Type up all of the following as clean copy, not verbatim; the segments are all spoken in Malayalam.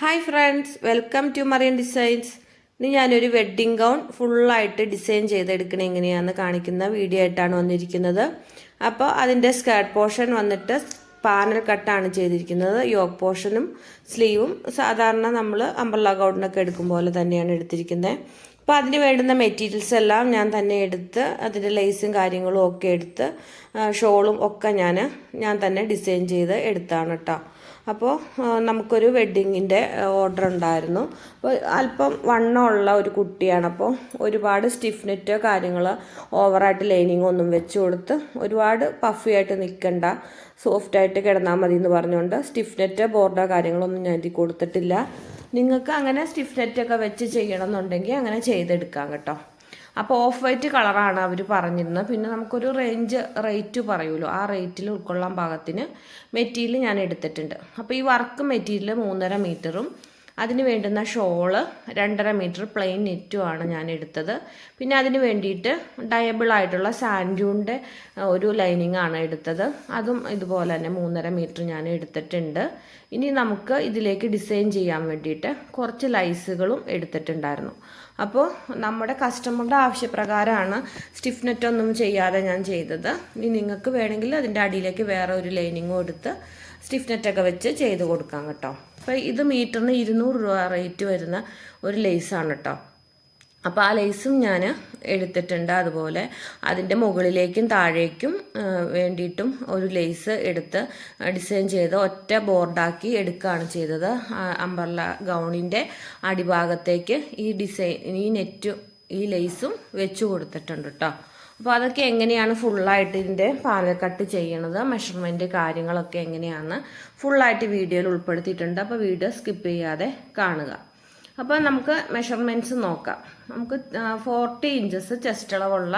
Hi friends, welcome to Marian designs. ഇനി ഞാനൊരു വെഡ്ഡിങ് ഗൗൺ ഫുള്ളായിട്ട് ഡിസൈൻ ചെയ്തെടുക്കണ എങ്ങനെയാണെന്ന് കാണിക്കുന്ന വീഡിയോ ആയിട്ടാണ് വന്നിരിക്കുന്നത്. അപ്പോൾ അതിൻ്റെ സ്കേർട്ട് പോർഷൻ വന്നിട്ട് പാനൽ കട്ടാണ് ചെയ്തിരിക്കുന്നത്. യോക്ക് പോർഷനും സ്ലീവും സാധാരണ നമ്മൾ അംബ്രല്ല ഗൗണിനൊക്കെ എടുക്കും പോലെ തന്നെയാണ് എടുത്തിരിക്കുന്നത്. അപ്പോൾ അതിന് വേണ്ടുന്ന മെറ്റീരിയൽസ് എല്ലാം ഞാൻ തന്നെ എടുത്ത് അതിൻ്റെ ലേസും കാര്യങ്ങളും ഒക്കെ എടുത്ത് ഷോളും ഒക്കെ ഞാൻ തന്നെ ഡിസൈൻ ചെയ്ത് എടുത്താണ് കേട്ടോ. അപ്പോൾ നമുക്കൊരു വെഡ്ഡിങ്ങിൻ്റെ ഓർഡർ ഉണ്ടായിരുന്നു. അപ്പോൾ അല്പം വണ്ണമുള്ള ഒരു കുട്ടിയാണ്. അപ്പോൾ ഒരുപാട് സ്റ്റിഫ് നെറ്റോ കാര്യങ്ങൾ ഓവറായിട്ട് ലൈനിങ് ഒന്നും വെച്ച് കൊടുത്ത് ഒരുപാട് പഫി ആയിട്ട് നിൽക്കണ്ട, സോഫ്റ്റായിട്ട് കിടന്നാൽ മതി എന്ന് പറഞ്ഞുകൊണ്ട് സ്റ്റിഫ് നെറ്റോ ബോർഡോ കാര്യങ്ങളൊന്നും ഞാൻ ഇതിൽ കൊടുത്തിട്ടില്ല. നിങ്ങൾക്ക് അങ്ങനെ സ്റ്റിഫ് നെറ്റൊക്കെ വെച്ച് ചെയ്യണമെന്നുണ്ടെങ്കിൽ അങ്ങനെ ചെയ്തെടുക്കാം കേട്ടോ. അപ്പോൾ ഓഫ് വൈറ്റ് കളറാണ് അവർ പറഞ്ഞിരുന്നത്. പിന്നെ നമുക്കൊരു റേറ്റ് പറയുമല്ലോ, ആ റേറ്റിൽ ഉൾക്കൊള്ളാൻ പാകത്തിന് മെറ്റീരിയൽ ഞാൻ എടുത്തിട്ടുണ്ട്. അപ്പോൾ ഈ വർക്ക് മെറ്റീരിയൽ 3.5 മീറ്ററും അതിന് വേണ്ടുന്ന ഷോള് 2.5 മീറ്റർ പ്ലെയിൻ നെറ്റുമാണ് ഞാൻ എടുത്തത്. പിന്നെ അതിന് വേണ്ടിയിട്ട് ഡയബിൾ ആയിട്ടുള്ള സാൻഡ്യൂണിൻ്റെ ഒരു ലൈനിങ് ആണ് എടുത്തത്. അതും ഇതുപോലെ തന്നെ 3.5 മീറ്റർ ഞാൻ എടുത്തിട്ടുണ്ട്. ഇനി നമുക്ക് ഇതിലേക്ക് ഡിസൈൻ ചെയ്യാൻ വേണ്ടിയിട്ട് കുറച്ച് ലൈസുകളും എടുത്തിട്ടുണ്ടായിരുന്നു. അപ്പോൾ നമ്മുടെ കസ്റ്റമറുടെ ആവശ്യപ്രകാരമാണ് സ്റ്റിഫ് നെറ്റൊന്നും ചെയ്യാതെ ഞാൻ ചെയ്തത്. ഇനി നിങ്ങൾക്ക് വേണമെങ്കിൽ അതിൻ്റെ അടിയിലേക്ക് വേറെ ഒരു ലൈനിങ്ങും എടുത്ത് സ്റ്റിഫ് നെറ്റൊക്കെ വെച്ച് ചെയ്ത് കൊടുക്കാം കേട്ടോ. അപ്പോൾ ഇത് മീറ്ററിന് 200 രൂപ റേറ്റ് വരുന്ന ഒരു ലേസാണ് കേട്ടോ. അപ്പോൾ ആ ലേസും ഞാൻ എടുത്തിട്ടുണ്ട്. അതുപോലെ അതിൻ്റെ മുകളിലേക്കും താഴേക്കും വേണ്ടിയിട്ടും ഒരു ലേസ് എടുത്ത് ഡിസൈൻ ചെയ്ത് ഒറ്റ ബോർഡാക്കി എടുക്കുകയാണ് ചെയ്തത്. അംബ്രല്ല ഗൗണിൻ്റെ അടിഭാഗത്തേക്ക് ഈ നെറ്റും ഈ ലേസും വെച്ച് കൊടുത്തിട്ടുണ്ട് കേട്ടോ. അപ്പോൾ അതൊക്കെ എങ്ങനെയാണ് ഫുള്ളായിട്ട് ഇതിൻ്റെ പാനൽ കട്ട് ചെയ്യണത്, മെഷർമെൻറ്റ് കാര്യങ്ങളൊക്കെ എങ്ങനെയാണ് ഫുള്ളായിട്ട് വീഡിയോയിൽ ഉൾപ്പെടുത്തിയിട്ടുണ്ട്. അപ്പോൾ വീഡിയോ സ്കിപ്പ് ചെയ്യാതെ കാണുക. അപ്പോൾ നമുക്ക് മെഷർമെൻറ്റ്സ് നോക്കാം. നമുക്ക് 40 ഇഞ്ചസ് ചെസ്റ്റ് അളവുള്ള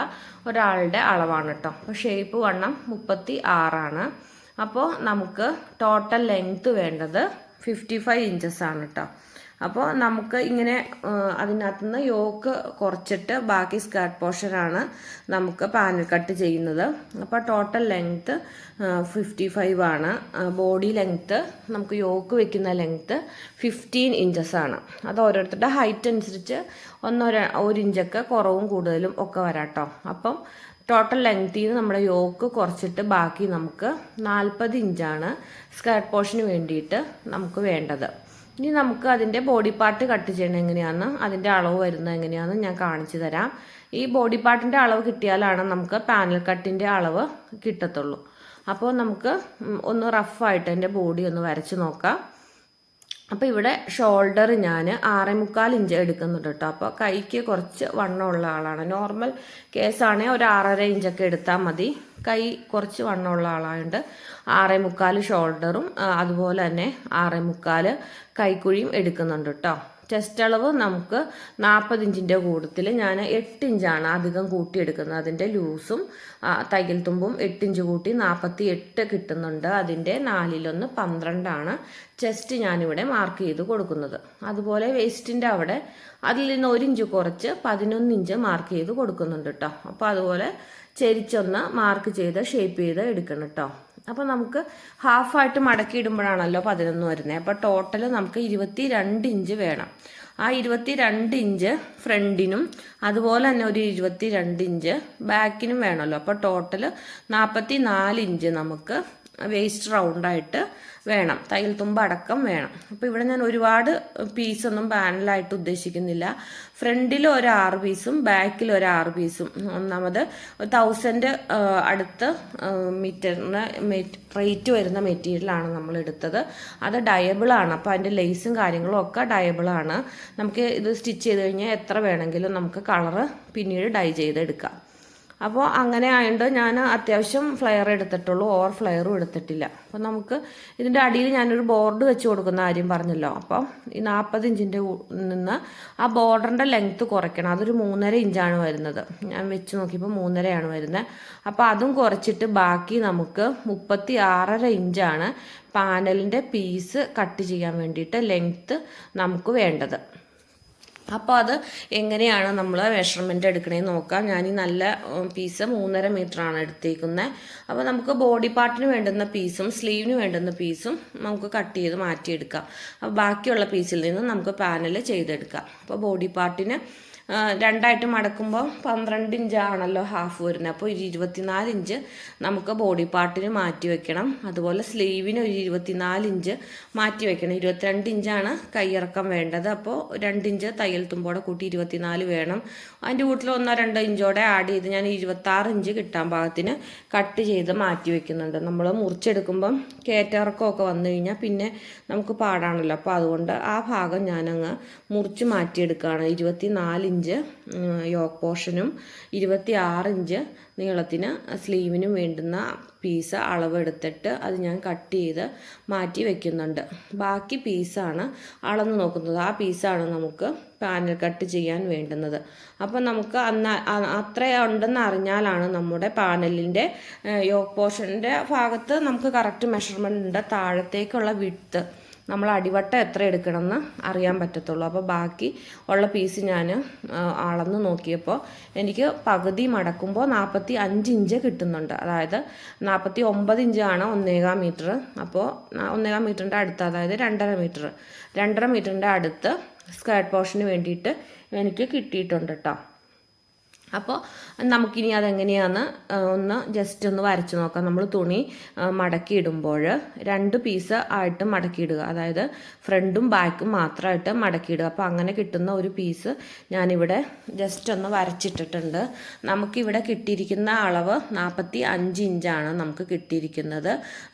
ഒരാളുടെ അളവാണ് കേട്ടോ. അപ്പോൾ ഷേപ്പ് വണ്ണം 36 അപ്പോൾ നമുക്ക് ടോട്ടൽ ലെങ്ത്ത് വേണ്ടത് 55 ഇഞ്ചസ് ആണ് കേട്ടോ. അപ്പോൾ നമുക്ക് ഇങ്ങനെ അതിനകത്തു നിന്ന് യോക്ക് കുറച്ചിട്ട് ബാക്കി സ്കേർട്ട് പോർഷനാണ് നമുക്ക് പാനൽ കട്ട് ചെയ്യുന്നത്. അപ്പോൾ ടോട്ടൽ ലെങ്ത്ത് 55 ആണ്. ബോഡി ലെങ്ത്ത് നമുക്ക് യോക്ക് വെക്കുന്ന ലെങ്ത്ത് 15 ഇഞ്ചസ് ആണ്. അത് ഓരോരുത്തരുടെ ഹൈറ്റ് അനുസരിച്ച് 1 ഇഞ്ചൊക്കെ കുറവും കൂടുതലും ഒക്കെ വരാം കേട്ടോ. അപ്പം ടോട്ടൽ ലെങ്ത്തിൽ നിന്ന് നമ്മുടെ യോക്ക് കുറച്ചിട്ട് ബാക്കി നമുക്ക് 40 ഇഞ്ചാണ് സ്കേർട്ട് പോർഷന് വേണ്ടിയിട്ട് നമുക്ക് വേണ്ടത്. ഇനി നമുക്ക് അതിൻ്റെ ബോഡി പാർട്ട് കട്ട് ചെയ്യണം എങ്ങനെയാണെന്ന്, അതിൻ്റെ അളവ് വരുന്നത് എങ്ങനെയാണെന്ന് ഞാൻ കാണിച്ചു തരാം. ഈ ബോഡി പാർട്ടിൻ്റെ അളവ് കിട്ടിയാലാണ് നമുക്ക് പാനൽ കട്ടിൻ്റെ അളവ് കിട്ടത്തുള്ളൂ. അപ്പോൾ നമുക്ക് ഒന്ന് റഫായിട്ട് എൻ്റെ ബോഡി ഒന്ന് വരച്ച് നോക്കാം. അപ്പോൾ ഇവിടെ ഷോൾഡർ ഞാൻ 6.25 ഇഞ്ച് എടുക്കുന്നുണ്ട് കേട്ടോ. അപ്പോൾ കൈക്ക് കുറച്ച് വണ്ണമുള്ള ആളാണ്. നോർമൽ കേസാണെങ്കിൽ ഒരു 6.5 ഇഞ്ചൊക്കെ എടുത്താൽ മതി. കൈ കുറച്ച് വണ്ണമുള്ള ആളായതുകൊണ്ട് 6.25 ഷോൾഡറും അതുപോലെ തന്നെ 6.25 കൈക്കുഴിയും എടുക്കുന്നുണ്ട് കേട്ടോ. ചെസ്റ്റ് അളവ് നമുക്ക് 40 ഇഞ്ചിൻ്റെ കൂട്ടത്തിൽ ഞാൻ 8 ഇഞ്ചാണ് അധികം കൂട്ടിയെടുക്കുന്നത്. അതിൻ്റെ ലൂസും തയ്യൽ തുമ്പും 8 ഇഞ്ച് കൂട്ടി 48 കിട്ടുന്നുണ്ട്. അതിൻ്റെ 4/1 12 ചെസ്റ്റ് ഞാനിവിടെ മാർക്ക് ചെയ്ത് കൊടുക്കുന്നത്. അതുപോലെ വേസ്റ്റിൻ്റെ അവിടെ അതിൽ നിന്ന് 1 ഇഞ്ച് കുറച്ച് 11 ഇഞ്ച് മാർക്ക് ചെയ്ത് കൊടുക്കുന്നുണ്ട് കേട്ടോ. അപ്പോൾ അതുപോലെ ചെരിച്ചൊന്ന് മാർക്ക് ചെയ്ത് ഷേപ്പ് ചെയ്ത് എടുക്കണം കേട്ടോ. അപ്പോൾ നമുക്ക് ഹാഫായിട്ട് മടക്കി ഇടുമ്പോഴാണല്ലോ 11 വരുന്നത്. അപ്പോൾ ടോട്ടൽ നമുക്ക് 22 ഇഞ്ച് വേണം. ആ 22 ഇഞ്ച് ഫ്രണ്ടിനും അതുപോലെ തന്നെ ഒരു 22 ഇഞ്ച് ബാക്കിനും വേണമല്ലോ. അപ്പോൾ ടോട്ടൽ 44 ഇഞ്ച് നമുക്ക് വേസ്റ്റ് റൗണ്ടായിട്ട് വേണം, തയ്യൽ തുമ്പ് അടക്കം വേണം. അപ്പോൾ ഇവിടെ ഞാൻ ഒരുപാട് പീസൊന്നും പാനലായിട്ട് ഉദ്ദേശിക്കുന്നില്ല. ഫ്രണ്ടിൽ ഒരു 6 പീസും ബാക്കിൽ ഒരു 6 പീസും. ഒന്നാമത് 1000 അടുത്ത് മീറ്ററിന് റേറ്റ് വരുന്ന മെറ്റീരിയലാണ് നമ്മൾ എടുത്തത്. അത് ഡയബിളാണ്. അപ്പോൾ അതിൻ്റെ ലേസും കാര്യങ്ങളും ഒക്കെ ഡയബിളാണ്. നമുക്ക് ഇത് സ്റ്റിച്ച് ചെയ്ത് കഴിഞ്ഞാൽ എത്ര വേണമെങ്കിലും നമുക്ക് കളറ് പിന്നീട് ഡൈ ചെയ്തെടുക്കാം. അപ്പോൾ അങ്ങനെ ആയതുകൊണ്ട് ഞാൻ അത്യാവശ്യം ഫ്ലെയർ എടുത്തിട്ടുള്ളൂ, ഓവർ ഫ്ലെയറും എടുത്തിട്ടില്ല. അപ്പോൾ നമുക്ക് ഇതിൻ്റെ അടിയിൽ ഞാനൊരു ബോർഡ് വെച്ച് കൊടുക്കുന്ന കാര്യം പറഞ്ഞല്ലോ. അപ്പം ഈ 40 ഇഞ്ചിൻ്റെ നിന്ന് ആ ബോർഡറിൻ്റെ ലെങ്ത്ത് കുറയ്ക്കണം. അതൊരു 3.5 ഇഞ്ചാണ് വരുന്നത്. ഞാൻ വെച്ച് നോക്കിയപ്പോൾ 3.5 വരുന്നത്. അപ്പോൾ അതും കുറച്ചിട്ട് ബാക്കി നമുക്ക് 36.5 ഇഞ്ചാണ് പാനലിൻ്റെ പീസ് കട്ട് ചെയ്യാൻ വേണ്ടിയിട്ട് ലെങ്ത്ത് നമുക്ക് വേണ്ടത്. അപ്പോൾ അത് എങ്ങനെയാണ് നമ്മൾ മെഷർമെൻ്റ് എടുക്കണേന്ന് നോക്കാം. ഞാൻ ഈ നല്ല പീസ് 3.5 മീറ്ററാണ് എടുത്തേക്കുന്നത്. അപ്പോൾ നമുക്ക് ബോഡി പാർട്ടിന് വേണ്ടുന്ന പീസും സ്ലീവിന് വേണ്ടുന്ന പീസും നമുക്ക് കട്ട് ചെയ്ത് മാറ്റിയെടുക്കാം. അപ്പോൾ ബാക്കിയുള്ള പീസിൽ നിന്ന് നമുക്ക് പാനൽ ചെയ്തെടുക്കാം. അപ്പോൾ ബോഡി പാർട്ടിന് രണ്ടായിട്ട് മടക്കുമ്പോൾ 12 ഇഞ്ചാണല്ലോ ഹാഫ് വരുന്നത്. അപ്പോൾ ഒരു 24 ഇഞ്ച് നമുക്ക് ബോഡി പാർട്ടിന് മാറ്റി വെക്കണം. അതുപോലെ സ്ലീവിന് ഒരു 24 ഇഞ്ച് മാറ്റി വെക്കണം. 22 ഇഞ്ചാണ് കൈയിറക്കം വേണ്ടത്. അപ്പോൾ 2 ഇഞ്ച് തയ്യൽ തുമ്പോടെ കൂട്ടി 24 വേണം. അതിൻ്റെ കൂട്ടിൽ 1-2 ഇഞ്ചോടെ ആഡ് ചെയ്ത് ഞാൻ 26 ഇഞ്ച് കിട്ടാൻ പാകത്തിന് കട്ട് ചെയ്ത് മാറ്റി വെക്കുന്നുണ്ട്. നമ്മൾ മുറിച്ചെടുക്കുമ്പം കയറ്റിറക്കമൊക്കെ വന്നു കഴിഞ്ഞാൽ പിന്നെ നമുക്ക് പാടാണല്ലോ. അപ്പോൾ അതുകൊണ്ട് ആ ഭാഗം ഞാനങ്ങ് മുറിച്ച് മാറ്റിയെടുക്കുകയാണ്. 24 ഇഞ്ച് യോക്ക് പോർഷനും 26 ഇഞ്ച് നീളത്തിന് സ്ലീവിനും വേണ്ടുന്ന പീസ് അളവെടുത്തിട്ട് അത് ഞാൻ കട്ട് ചെയ്ത് മാറ്റി വെക്കുന്നുണ്ട്. ബാക്കി പീസാണ് അളന്ന് നോക്കുന്നത്. ആ പീസാണ് നമുക്ക് പാനൽ കട്ട് ചെയ്യാൻ വേണ്ടുന്നത്. അപ്പോൾ നമുക്ക് അത്ര ഉണ്ടെന്ന് അറിഞ്ഞാലാണ് നമ്മുടെ പാനലിൻ്റെ യോക്ക് പോർഷൻ്റെ ഭാഗത്ത് നമുക്ക് കറക്റ്റ് മെഷർമെൻ്റ് ഉണ്ട്. താഴത്തേക്കുള്ള വിഡ്ത്ത് നമ്മൾ അടിവട്ടം എത്ര എടുക്കണമെന്ന് അറിയാൻ പറ്റത്തുള്ളൂ. അപ്പോൾ ബാക്കി ഉള്ള പീസ് ഞാൻ അളന്ന് നോക്കിയപ്പോൾ എനിക്ക് പകുതി മടക്കുമ്പോൾ 45 ഇഞ്ച് കിട്ടുന്നുണ്ട്. അതായത് 49 ഇഞ്ചാണ് 1.25 മീറ്റർ. അപ്പോൾ 1.25 മീറ്ററിൻ്റെ അടുത്ത്, അതായത് 2.5 മീറ്ററിൻ്റെ അടുത്ത് സ്കേർട്ട് പോർഷന് വേണ്ടിയിട്ട് എനിക്ക് കിട്ടിയിട്ടുണ്ട് കേട്ടോ. അപ്പോൾ നമുക്കിനി അതെങ്ങനെയാണെന്ന് ജസ്റ്റ് ഒന്ന് വരച്ച് നോക്കാം. നമ്മൾ തുണി മടക്കി ഇടുമ്പോൾ 2 പീസ് ആയിട്ട് മടക്കിയിടുക, അതായത് ഫ്രണ്ടും ബാക്കും മാത്രമായിട്ട് മടക്കിയിടുക. അപ്പോൾ അങ്ങനെ കിട്ടുന്ന ഒരു പീസ് ഞാനിവിടെ ജസ്റ്റ് ഒന്ന് വരച്ചിട്ടിട്ടുണ്ട്. നമുക്കിവിടെ കിട്ടിയിരിക്കുന്ന അളവ് 45 ഇഞ്ചാണ് നമുക്ക് കിട്ടിയിരിക്കുന്നത്.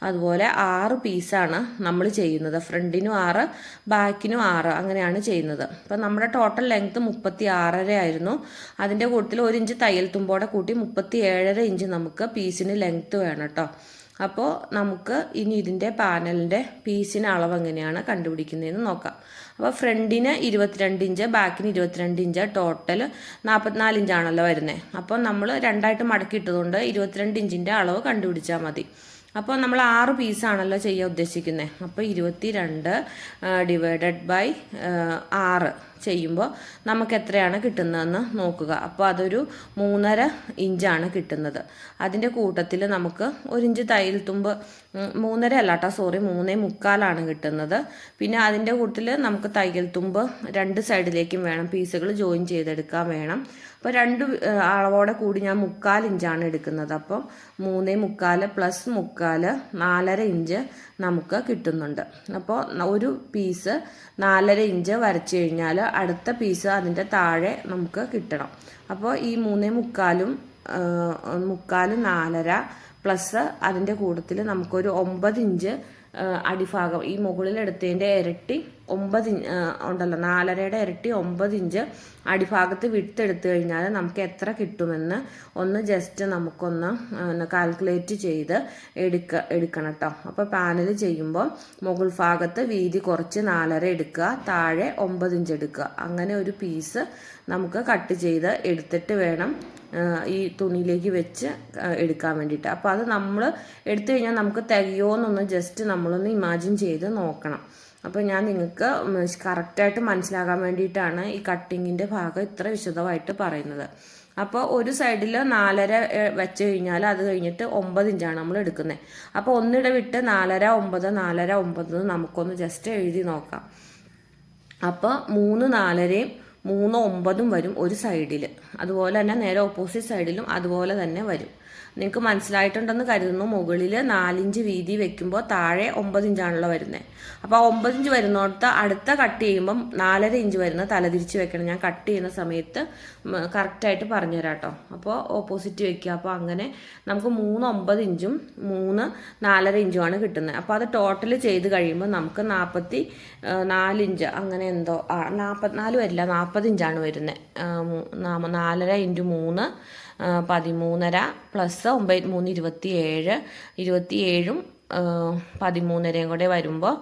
അതുപോലെ 6 പീസാണ് നമ്മൾ ചെയ്യുന്നത്. ഫ്രണ്ടിനും 6, ബാക്കിനും 6, അങ്ങനെയാണ് ചെയ്യുന്നത്. അപ്പോൾ നമ്മുടെ ടോട്ടൽ ലെങ്ത്ത് 36.5 ആയിരുന്നു. അതിൻ്റെ കൂട്ടത്തിൽ 1 ഇഞ്ച് തയ്യൽ തുമ്പോടെ കൂട്ടി 37.5 ഇഞ്ച് നമുക്ക് പീസിന് ലെങ്ത്ത് വേണം കേട്ടോ. അപ്പോൾ നമുക്ക് ഇനി ഇതിൻ്റെ പാനലിൻ്റെ പീസിന് അളവ് എങ്ങനെയാണ് കണ്ടുപിടിക്കുന്നതെന്ന് നോക്കാം. അപ്പോൾ ഫ്രണ്ടിന് 22 ഇഞ്ച്, ബാക്കിന് 22 ഇഞ്ച്, ടോട്ടൽ 44 ഇഞ്ചാണല്ലോ വരുന്നത്. അപ്പോൾ നമ്മൾ രണ്ടായിട്ട് മടക്കിയിട്ടതുകൊണ്ട് 22 ഇഞ്ചിൻ്റെ അളവ് കണ്ടുപിടിച്ചാൽ മതി. അപ്പോൾ നമ്മൾ 6 പീസാണല്ലോ ചെയ്യാൻ ഉദ്ദേശിക്കുന്നത്. അപ്പോൾ 22 ഡിവൈഡഡ് ബൈ 6 ചെയ്യുമ്പോൾ നമുക്ക് എത്രയാണ് കിട്ടുന്നതെന്ന് നോക്കുക. അപ്പോൾ അതൊരു 3.5 ഇഞ്ചാണ് കിട്ടുന്നത്. അതിൻ്റെ കൂട്ടത്തിൽ നമുക്ക് 1 ഇഞ്ച് തയ്യൽ തുമ്പ്, 3.5 അല്ല കേട്ടോ, സോറി, 3.25 കിട്ടുന്നത്. പിന്നെ അതിൻ്റെ കൂട്ടത്തിൽ നമുക്ക് തയ്യൽ തുമ്പ് 2 സൈഡിലേക്കും വേണം, പീസുകൾ ജോയിൻ ചെയ്തെടുക്കാൻ വേണം. അപ്പോൾ 2 അളവോടെ കൂടി ഞാൻ 3/4 ഇഞ്ചാണ് എടുക്കുന്നത്. അപ്പോൾ 3.25 പ്ലസ് 3/4 4.5 ഇഞ്ച് നമുക്ക് കിട്ടുന്നുണ്ട്. അപ്പോൾ ഒരു പീസ് 4.5 ഇഞ്ച് വരച്ചു കഴിഞ്ഞാൽ അടുത്ത പീസ് അതിൻ്റെ താഴെ നമുക്ക് കിട്ടണം. അപ്പോൾ ഈ 3.25 4.5 പ്ലസ് അതിൻ്റെ കൂട്ടത്തിൽ നമുക്കൊരു 9 ഇഞ്ച് അടിഭാഗം, ഈ മുകളിലെടുത്തതിൻ്റെ ഇരട്ടി 9 ഉണ്ടല്ലോ, 4.5യുടെ ഇരട്ടി 9 ഇഞ്ച് അടിഭാഗത്ത് വിട്ടെടുത്തു കഴിഞ്ഞാൽ നമുക്ക് എത്ര കിട്ടുമെന്ന് ഒന്ന് ജസ്റ്റ് നമുക്കൊന്ന് കാൽക്കുലേറ്റ് ചെയ്ത് എടുക്കണം കേട്ടോ. അപ്പോൾ പാനൽ ചെയ്യുമ്പോൾ മുകൾ ഭാഗത്ത് വീതി കുറച്ച് 4.5 എടുക്കുക, താഴെ 9 ഇഞ്ച് എടുക്കുക. അങ്ങനെ ഒരു പീസ് നമുക്ക് കട്ട് ചെയ്ത് എടുത്തിട്ട് വേണം ഈ തുണിയിലേക്ക് വെച്ച് എടുക്കാൻ വേണ്ടിയിട്ട്. അപ്പോൾ അത് നമ്മൾ എടുത്തു കഴിഞ്ഞാൽ നമുക്ക് തികയോന്നൊന്ന് ജസ്റ്റ് നമ്മളൊന്ന് ഇമാജിൻ ചെയ്ത് നോക്കണം. അപ്പോൾ ഞാൻ നിങ്ങൾക്ക് കറക്റ്റായിട്ട് മനസ്സിലാകാൻ വേണ്ടിയിട്ടാണ് ഈ കട്ടിങ്ങിൻ്റെ ഭാഗം ഇത്ര വിശദമായിട്ട് പറയുന്നത്. അപ്പോൾ ഒരു സൈഡിൽ 4.5 വെച്ച് കഴിഞ്ഞാൽ അത് കഴിഞ്ഞിട്ട് 9 ഇഞ്ചാണ് നമ്മൾ എടുക്കുന്നത്. അപ്പോൾ ഒന്നിട വിട്ട് 4.5 9 4.5 9 നമുക്കൊന്ന് ജസ്റ്റ് എഴുതി നോക്കാം. അപ്പോൾ 3 4.5 3 9 വരും ഒരു സൈഡിൽ. അതുപോലെ തന്നെ നേരെ ഓപ്പോസിറ്റ് സൈഡിലും അതുപോലെ തന്നെ വരും. നിങ്ങൾക്ക് മനസ്സിലായിട്ടുണ്ടെന്ന് കരുതുന്നു. മുകളിൽ 4 ഇഞ്ച് വീതി വെക്കുമ്പോൾ താഴെ 9 ഇഞ്ചാണല്ലോ വരുന്നത്. അപ്പോൾ 9 ഇഞ്ച് വരുന്നിടത്ത് അടുത്ത കട്ട് ചെയ്യുമ്പം 4.5 ഇഞ്ച് വരുന്ന തലതിരിച്ച് വെക്കണം. ഞാൻ കട്ട് ചെയ്യുന്ന സമയത്ത് കറക്റ്റായിട്ട് പറഞ്ഞു തരാം കേട്ടോ. അപ്പോൾ ഓപ്പോസിറ്റ് വെക്കുക. അപ്പോൾ അങ്ങനെ നമുക്ക് 3 9 ഇഞ്ചും 3 4.5 ഇഞ്ചുമാണ് കിട്ടുന്നത്. അപ്പോൾ അത് ടോട്ടൽ ചെയ്ത് കഴിയുമ്പോൾ നമുക്ക് 44 ഇഞ്ച് അങ്ങനെ എന്തോ 44 വരില്ല, 40 ഇഞ്ചാണ് വരുന്നത്. 4.5 ഇൻറ്റു 3 13.5 പ്ലസ് 9 3 27 27ഉം 13.5 കൂടെ വരുമ്പോൾ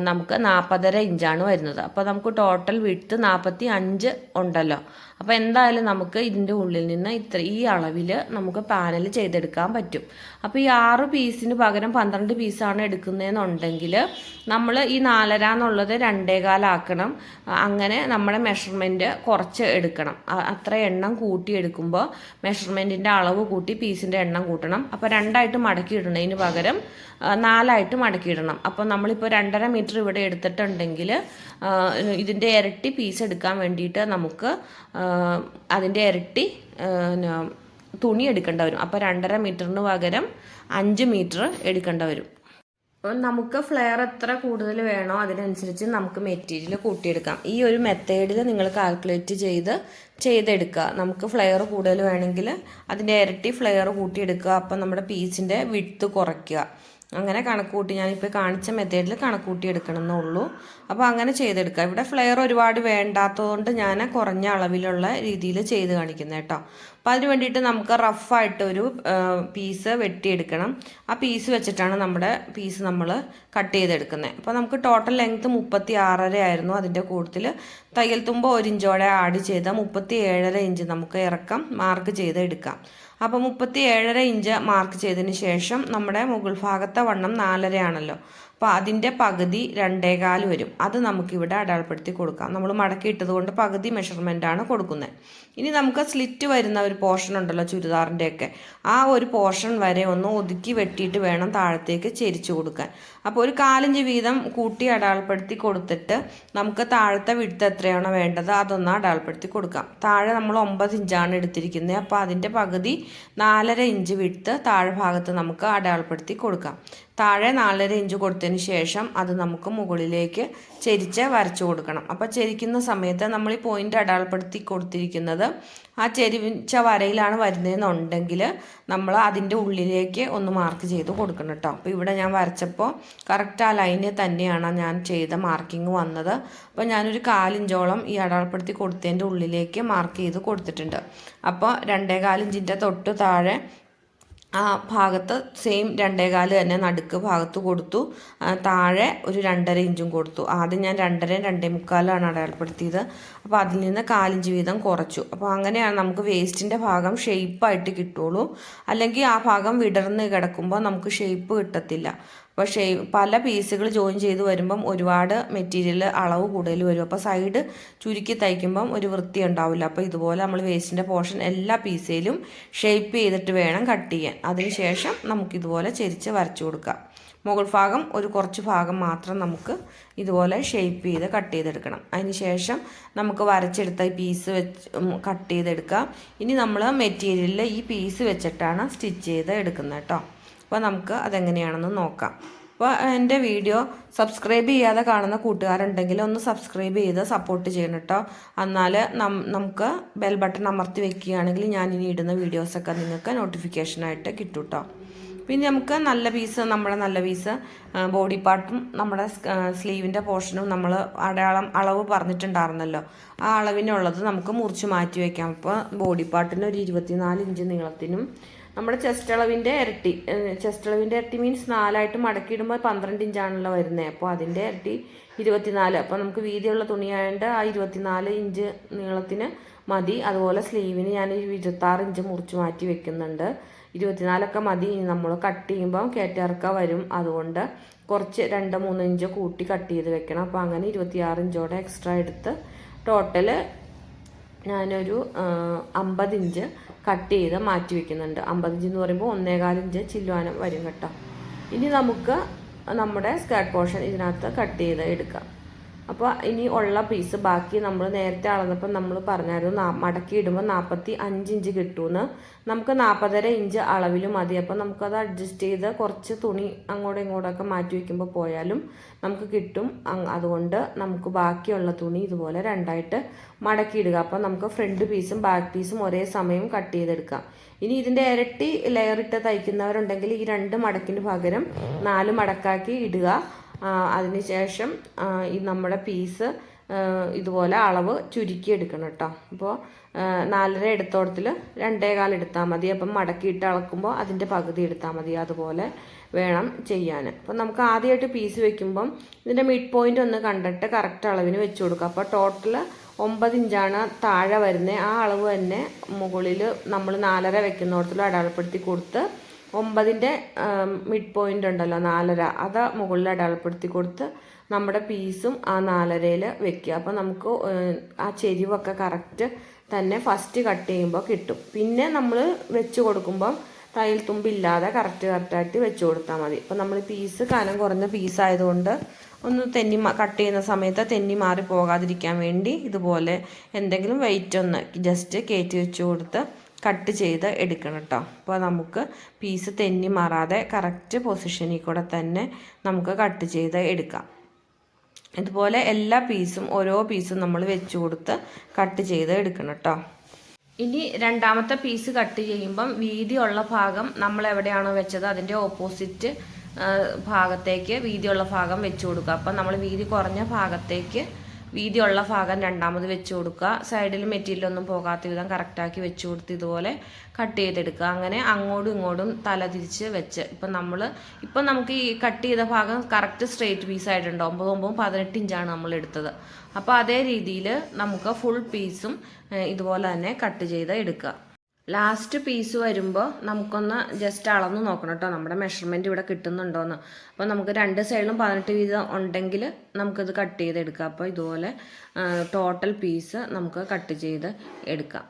നമുക്ക് 40.5 ഇഞ്ചാണ് വരുന്നത്. അപ്പോൾ നമുക്ക് ടോട്ടൽ വിഡ്ത്ത് 45 ഉണ്ടല്ലോ. അപ്പോൾ എന്തായാലും നമുക്ക് ഇതിൻ്റെ ഉള്ളിൽ നിന്ന് ഈ അളവിൽ നമുക്ക് പാനൽ ചെയ്തെടുക്കാൻ പറ്റും. അപ്പോൾ ഈ 6 പീസിന് പകരം 12 പീസാണ് എടുക്കുന്നതെന്നുണ്ടെങ്കിൽ നമ്മൾ ഈ 4.5 എന്നുള്ളത് 2.25 ആക്കണം. അങ്ങനെ നമ്മുടെ മെഷർമെൻറ്റ് കുറച്ച് എടുക്കണം. അത്ര എണ്ണം കൂട്ടി എടുക്കുമ്പോൾ മെഷർമെൻറ്റിൻ്റെ അളവ് കൂട്ടി പീസിൻ്റെ എണ്ണം കൂട്ടണം. അപ്പോൾ 2ആയിട്ട് മടക്കി ഇടണതിന് പകരം 4ആയിട്ട് മടക്കിയിടണം. അപ്പോൾ നമ്മളിപ്പോൾ 2.5 മീറ്റർ ഇവിടെ എടുത്തിട്ടുണ്ടെങ്കിൽ ഇതിൻ്റെ ഇരട്ടി പീസ് എടുക്കാൻ വേണ്ടിയിട്ട് നമുക്ക് അതിൻ്റെ ഇരട്ടി തുണി എടുക്കേണ്ടി വരും. അപ്പോൾ 2.5 മീറ്ററിന് പകരം 5 മീറ്റർ എടുക്കേണ്ടി വരും. നമുക്ക് ഫ്ലെയർ എത്ര കൂടുതൽ വേണോ അതിനനുസരിച്ച് നമുക്ക് മെറ്റീരിയൽ കൂട്ടിയെടുക്കാം. ഈ ഒരു മെത്തേഡിൽ നിങ്ങൾ കാൽക്കുലേറ്റ് ചെയ്തെടുക്കുക. നമുക്ക് ഫ്ലെയർ കൂടുതൽ വേണമെങ്കിൽ അതിൻ്റെ ഇരട്ടി ഫ്ലെയർ കൂട്ടിയെടുക്കുക. അപ്പം നമ്മുടെ പീസിൻ്റെ വിഡ്ത്ത് കുറയ്ക്കുക. അങ്ങനെ കണക്ക് കൂട്ടി ഞാനിപ്പോൾ കാണിച്ച മെത്തേഡിൽ കണക്ക് കൂട്ടി എടുക്കണമെന്നുള്ളൂ. അപ്പോൾ അങ്ങനെ ചെയ്തെടുക്കുക. ഇവിടെ ഫ്ലെയർ ഒരുപാട് വേണ്ടാത്തതുകൊണ്ട് ഞാൻ കുറഞ്ഞ അളവിലുള്ള രീതിയിൽ ചെയ്ത് കാണിക്കുന്നത് കേട്ടോ. അപ്പോൾ അതിന് വേണ്ടിയിട്ട് നമുക്ക് റഫായിട്ടൊരു പീസ് വെട്ടിയെടുക്കണം. ആ പീസ് വെച്ചിട്ടാണ് നമ്മുടെ പീസ് നമ്മൾ കട്ട് ചെയ്തെടുക്കുന്നത്. അപ്പോൾ നമുക്ക് ടോട്ടൽ ലെങ്ത്ത് 36.5 ആയിരുന്നു. അതിൻ്റെ കൂട്ടത്തിൽ തയ്യൽ തുമ്പ് 1 ഇഞ്ചോടെ ആഡ് ചെയ്ത 37.5 ഇഞ്ച് നമുക്ക് ഇറക്കം മാർക്ക് ചെയ്ത് എടുക്കാം. അപ്പോൾ 37.5 ഇഞ്ച് മാർക്ക് ചെയ്തതിന് ശേഷം നമ്മുടെ മുകൾ ഭാഗത്തെ വണ്ണം 4.5 ആണല്ലോ. അപ്പോൾ അതിൻ്റെ പകുതി 2.25 വരും. അത് നമുക്കിവിടെ അടയാളപ്പെടുത്തി കൊടുക്കാം. നമ്മൾ മടക്കി ഇട്ടത് കൊണ്ട് പകുതി മെഷർമെൻറ്റാണ് കൊടുക്കുന്നത്. ഇനി നമുക്ക് സ്ലിറ്റ് വരുന്ന ഒരു പോർഷൻ ഉണ്ടല്ലോ ചുരിദാറിൻ്റെയൊക്കെ, ആ ഒരു പോർഷൻ വരെ ഒന്ന് ഒതുക്കി വെട്ടിയിട്ട് വേണം താഴത്തേക്ക് ചെരിച്ചു കൊടുക്കാൻ. അപ്പോൾ ഒരു 4 ഇഞ്ച് വീതം കൂട്ടി അടയാളപ്പെടുത്തി കൊടുത്തിട്ട് നമുക്ക് താഴത്തെ വിഡ്ത്ത് എത്രയാണോ വേണ്ടത് അതൊന്ന് അടയാളപ്പെടുത്തി കൊടുക്കാം. താഴെ നമ്മൾ 9 ഇഞ്ചാണ് എടുത്തിരിക്കുന്നത്. അപ്പോൾ അതിൻ്റെ പകുതി 4.5 ഇഞ്ച് വിഡ്ത്ത് താഴെ ഭാഗത്ത് നമുക്ക് അടയാളപ്പെടുത്തി കൊടുക്കാം. താഴെ 4.5 ഇഞ്ച് കൊടുത്തതിന് ശേഷം അത് നമുക്ക് മുകളിലേക്ക് ചെരിച്ച് വരച്ചു കൊടുക്കണം. അപ്പോൾ ചെരിക്കുന്ന സമയത്ത് നമ്മൾ ഈ പോയിൻ്റ് അടയാളപ്പെടുത്തി കൊടുത്തിരിക്കുന്നത് ആ ചെരിച്ച വരയിലാണ് വരുന്നതെന്നുണ്ടെങ്കിൽ നമ്മൾ അതിൻ്റെ ഉള്ളിലേക്ക് ഒന്ന് മാർക്ക് ചെയ്ത് കൊടുക്കണം കേട്ടോ. അപ്പോൾ ഇവിടെ ഞാൻ വരച്ചപ്പോൾ കറക്റ്റ് ആ ലൈന് തന്നെയാണ് ഞാൻ ചെയ്ത മാർക്കിങ് വന്നത്. അപ്പോൾ ഞാനൊരു 4 ഇഞ്ചോളം ഈ അടയാളപ്പെടുത്തി കൊടുത്തതിൻ്റെ ഉള്ളിലേക്ക് മാർക്ക് ചെയ്ത് കൊടുത്തിട്ടുണ്ട്. അപ്പോൾ 2.25 ഇഞ്ചിൻ്റെ തൊട്ട് താഴെ ആ ഭാഗത്ത് സെയിം 2.25 തന്നെ നടുക്ക് ഭാഗത്ത് കൊടുത്തു. താഴെ ഒരു 2.5 ഇഞ്ചും കൊടുത്തു. ആദ്യം ഞാൻ 2.5 2.25 അടയാളപ്പെടുത്തിയത്. അപ്പോൾ അതിൽ നിന്ന് 4 ഇഞ്ച് വീതം കുറച്ചു. അപ്പോൾ അങ്ങനെയാണ് നമുക്ക് വേസ്റ്റിൻ്റെ ഭാഗം ഷേപ്പായിട്ട് കിട്ടുള്ളൂ. അല്ലെങ്കിൽ ആ ഭാഗം വിടർന്ന് കിടക്കുമ്പോൾ നമുക്ക് ഷേപ്പ് കിട്ടത്തില്ല. അപ്പോൾ പല പീസുകൾ ജോയിൻ ചെയ്ത് വരുമ്പം ഒരുപാട് മെറ്റീരിയൽ അളവ് കൂടുതൽ വരും. അപ്പോൾ സൈഡ് ചുരുക്കി തയ്ക്കുമ്പം ഒരു വൃത്തി ഉണ്ടാവില്ല. അപ്പോൾ ഇതുപോലെ നമ്മൾ വേസ്റ്റിൻ്റെ പോർഷൻ എല്ലാ പീസിലും ഷേപ്പ് ചെയ്തിട്ട് വേണം കട്ട് ചെയ്യാൻ. അതിനുശേഷം നമുക്കിതുപോലെ ചെരിച്ച് വരച്ചു കൊടുക്കാം. മുകൾ ഭാഗം ഒരു കുറച്ച് ഭാഗം മാത്രം നമുക്ക് ഇതുപോലെ ഷേപ്പ് ചെയ്ത് കട്ട് ചെയ്തെടുക്കണം. അതിന് ശേഷം നമുക്ക് വരച്ചെടുത്ത ഈ പീസ് വെച്ച് കട്ട് ചെയ്തെടുക്കാം. ഇനി നമ്മൾ മെറ്റീരിയലിൽ ഈ പീസ് വെച്ചിട്ടാണ് സ്റ്റിച്ച് ചെയ്ത് എടുക്കുന്നത് കേട്ടോ. അപ്പോൾ നമുക്ക് അതെങ്ങനെയാണെന്ന് നോക്കാം. അപ്പോൾ എൻ്റെ വീഡിയോ സബ്സ്ക്രൈബ് ചെയ്യാതെ കാണുന്ന കൂട്ടുകാരുണ്ടെങ്കിൽ ഒന്ന് സബ്സ്ക്രൈബ് ചെയ്ത് സപ്പോർട്ട് ചെയ്യണം കേട്ടോ. എന്നാൽ നമുക്ക് ബെൽ ബട്ടൺ അമർത്തി വെക്കുകയാണെങ്കിൽ ഞാൻ ഇനി ഇടുന്ന വീഡിയോസൊക്കെ നിങ്ങൾക്ക് നോട്ടിഫിക്കേഷനായിട്ട് കിട്ടും കേട്ടോ. പിന്നെ നമുക്ക് നമ്മുടെ നല്ല പീസ് ബോഡി പാർട്ടും നമ്മുടെ സ്ലീവിൻ്റെ പോർഷനും നമ്മൾ അളവ് പറഞ്ഞിട്ടുണ്ടായിരുന്നല്ലോ, ആ അളവിനുള്ളത് നമുക്ക് മുറിച്ച് മാറ്റി വയ്ക്കാം. അപ്പോൾ ബോഡി പാർട്ടിന് ഒരു 24 ഇഞ്ച് നീളത്തിനും നമ്മുടെ ചെസ്റ്റ് അളവിൻ്റെ ഇരട്ടി മീൻസ് 4ആയിട്ട് മടക്കിയിടുമ്പോൾ 12 ഇഞ്ചാണല്ലോ വരുന്നത്. അപ്പോൾ അതിൻ്റെ ഇരട്ടി 24. അപ്പോൾ നമുക്ക് വീതിയുള്ള തുണിയായതുകൊണ്ട് ആ 24 ഇഞ്ച് നീളത്തിന് മതി. അതുപോലെ സ്ലീവിന് ഞാൻ 26 ഇഞ്ച് മുറിച്ച് മാറ്റി വെക്കുന്നുണ്ട്. 24 മതി. നമ്മൾ കട്ട് ചെയ്യുമ്പോൾ കയറ്റിറക്ക വരും. അതുകൊണ്ട് കുറച്ച് 2-3 ഇഞ്ച് കൂട്ടി കട്ട് ചെയ്ത് വെക്കണം. അപ്പോൾ അങ്ങനെ 26 ഇഞ്ചോടെ എക്സ്ട്രാ എടുത്ത് ടോട്ടൽ ഞാനൊരു 50 ഇഞ്ച് കട്ട് ചെയ്ത് മാറ്റി വെക്കുന്നുണ്ട്. 50 ഇഞ്ച് എന്ന് പറയുമ്പോൾ 1.25 ഇഞ്ച് ചില്ലുവാനം വരും കേട്ടോ. ഇനി നമുക്ക് നമ്മുടെ സ്കേർട്ട് പോർഷൻ ഇതിനകത്ത് കട്ട് ചെയ്ത് എടുക്കാം. അപ്പോൾ ഇനി ഉള്ള പീസ് ബാക്കി നമ്മൾ നേരത്തെ അളന്നപ്പോൾ നമ്മൾ പറഞ്ഞായിരുന്നു മടക്കി ഇടുമ്പോൾ 45 ഇഞ്ച് കിട്ടുമെന്ന്. നമുക്ക് 40.5 ഇഞ്ച് അളവിൽ മതി. അപ്പോൾ നമുക്കത് അഡ്ജസ്റ്റ് ചെയ്ത് കുറച്ച് തുണി അങ്ങോട്ടും ഇങ്ങോട്ടൊക്കെ മാറ്റി വയ്ക്കുമ്പോൾ പോയാലും നമുക്ക് കിട്ടും. അതുകൊണ്ട് നമുക്ക് ബാക്കിയുള്ള തുണി ഇതുപോലെ 2ആയിട്ട് മടക്കിയിടുക. അപ്പോൾ നമുക്ക് ഫ്രണ്ട് പീസും ബാക്ക് പീസും ഒരേ സമയം കട്ട് ചെയ്തെടുക്കാം. ഇനി ഇതിൻ്റെ ഇരട്ടി ലെയർ ഇട്ട് തയ്ക്കുന്നവരുണ്ടെങ്കിൽ ഈ 2 മടക്കിന് പകരം 4 മടക്കാക്കി ഇടുക. അതിനുശേഷം ഈ നമ്മുടെ പീസ് ഇതുപോലെ അളവ് ചുരുക്കി എടുക്കണം കേട്ടോ. അപ്പോൾ 4.5 എടുത്തോടത്തിൽ 2.25 എടുത്താൽ മതി. അപ്പം മടക്കിയിട്ട് അളക്കുമ്പോൾ അതിൻ്റെ പകുതി എടുത്താൽ മതി. അതുപോലെ വേണം ചെയ്യാൻ. അപ്പോൾ നമുക്ക് ആദ്യമായിട്ട് പീസ് വെക്കുമ്പം ഇതിൻ്റെ മിഡ് പോയിൻ്റ് ഒന്ന് കണ്ടിട്ട് കറക്റ്റ് അളവിന് വെച്ച് കൊടുക്കുക. അപ്പോൾ ടോട്ടൽ 9 ഇഞ്ചാണ് താഴെ വരുന്നത്. ആ അളവ് തന്നെ മുകളിൽ നമ്മൾ 4.5 വെക്കുന്നിടത്തിൽ അടയാളപ്പെടുത്തി കൊടുത്ത് 9ൻ്റെ മിഡ് പോയിൻ്റ് ഉണ്ടല്ലോ 4.5, അത് മുകളിൽ അടയാളപ്പെടുത്തി കൊടുത്ത് നമ്മുടെ പീസും ആ 4.5-ൽ വെക്കുക. അപ്പോൾ നമുക്ക് ആ ചെരിവൊക്കെ കറക്റ്റ് തന്നെ ഫസ്റ്റ് കട്ട് ചെയ്യുമ്പോൾ കിട്ടും. പിന്നെ നമ്മൾ വെച്ച് കൊടുക്കുമ്പം തയ്യൽ തുമ്പില്ലാതെ കറക്റ്റായിട്ട് വെച്ച് കൊടുത്താൽ മതി. അപ്പോൾ നമ്മൾ പീസ് കനം കുറഞ്ഞ പീസായതുകൊണ്ട് ഒന്ന് കട്ട് ചെയ്യുന്ന സമയത്ത് തെന്നി മാറി പോകാതിരിക്കാൻ വേണ്ടി ഇതുപോലെ എന്തെങ്കിലും വെയിറ്റ് ഒന്ന് ജസ്റ്റ് കയറ്റി വെച്ച് കൊടുത്ത് കട്ട് ചെയ്ത് എടുക്കണം കേട്ടോ. അപ്പോൾ നമുക്ക് പീസ് തെന്നി മാറാതെ കറക്റ്റ് പൊസിഷനിൽ കൂടെ തന്നെ നമുക്ക് കട്ട് ചെയ്ത് എടുക്കാം. ഇതുപോലെ എല്ലാ പീസും ഓരോ പീസും നമ്മൾ വെച്ച് കൊടുത്ത് കട്ട് ചെയ്ത് എടുക്കണം കേട്ടോ. ഇനി രണ്ടാമത്തെ പീസ് കട്ട് ചെയ്യുമ്പം വീതിയുള്ള ഭാഗം നമ്മൾ എവിടെയാണോ വെച്ചത് അതിൻ്റെ ഓപ്പോസിറ്റ് ഭാഗത്തേക്ക് വീതിയുള്ള ഭാഗം വെച്ച് കൊടുക്കുക. അപ്പം നമ്മൾ വീതി കുറഞ്ഞ ഭാഗത്തേക്ക് വീതിയുള്ള ഭാഗം രണ്ടാമത് വെച്ച് കൊടുക്കുക. സൈഡിൽ മെറ്റീരിയലൊന്നും പോകാത്ത വിധം കറക്റ്റാക്കി വെച്ച് കൊടുത്ത് ഇതുപോലെ കട്ട് ചെയ്തെടുക്കുക. അങ്ങനെ അങ്ങോട്ടും ഇങ്ങോട്ടും തല തിരിച്ച് വെച്ച് ഇപ്പം നമുക്ക് ഈ കട്ട് ചെയ്ത ഭാഗം കറക്റ്റ് സ്ട്രെയിറ്റ് പീസായിട്ടുണ്ട്. 9 18 ഇഞ്ചാണ് നമ്മൾ എടുത്തത്. അപ്പോൾ അതേ രീതിയിൽ നമുക്ക് ഫുൾ പീസും ഇതുപോലെ തന്നെ കട്ട് ചെയ്ത് എടുക്കുക. ലാസ്റ്റ് പീസ് വരുമ്പോൾ നമുക്കൊന്ന് ജസ്റ്റ് അളന്ന് നോക്കണം കേട്ടോ, നമ്മുടെ മെഷർമെൻറ്റ് ഇവിടെ കിട്ടുന്നുണ്ടോയെന്ന്. അപ്പോൾ നമുക്ക് 2 സൈഡിലും 18 വീതം ഉണ്ടെങ്കിൽ നമുക്കിത് കട്ട് ചെയ്തെടുക്കാം. അപ്പോൾ ഇതുപോലെ ടോട്ടൽ പീസ് നമുക്ക് കട്ട് ചെയ്ത് എടുക്കാം.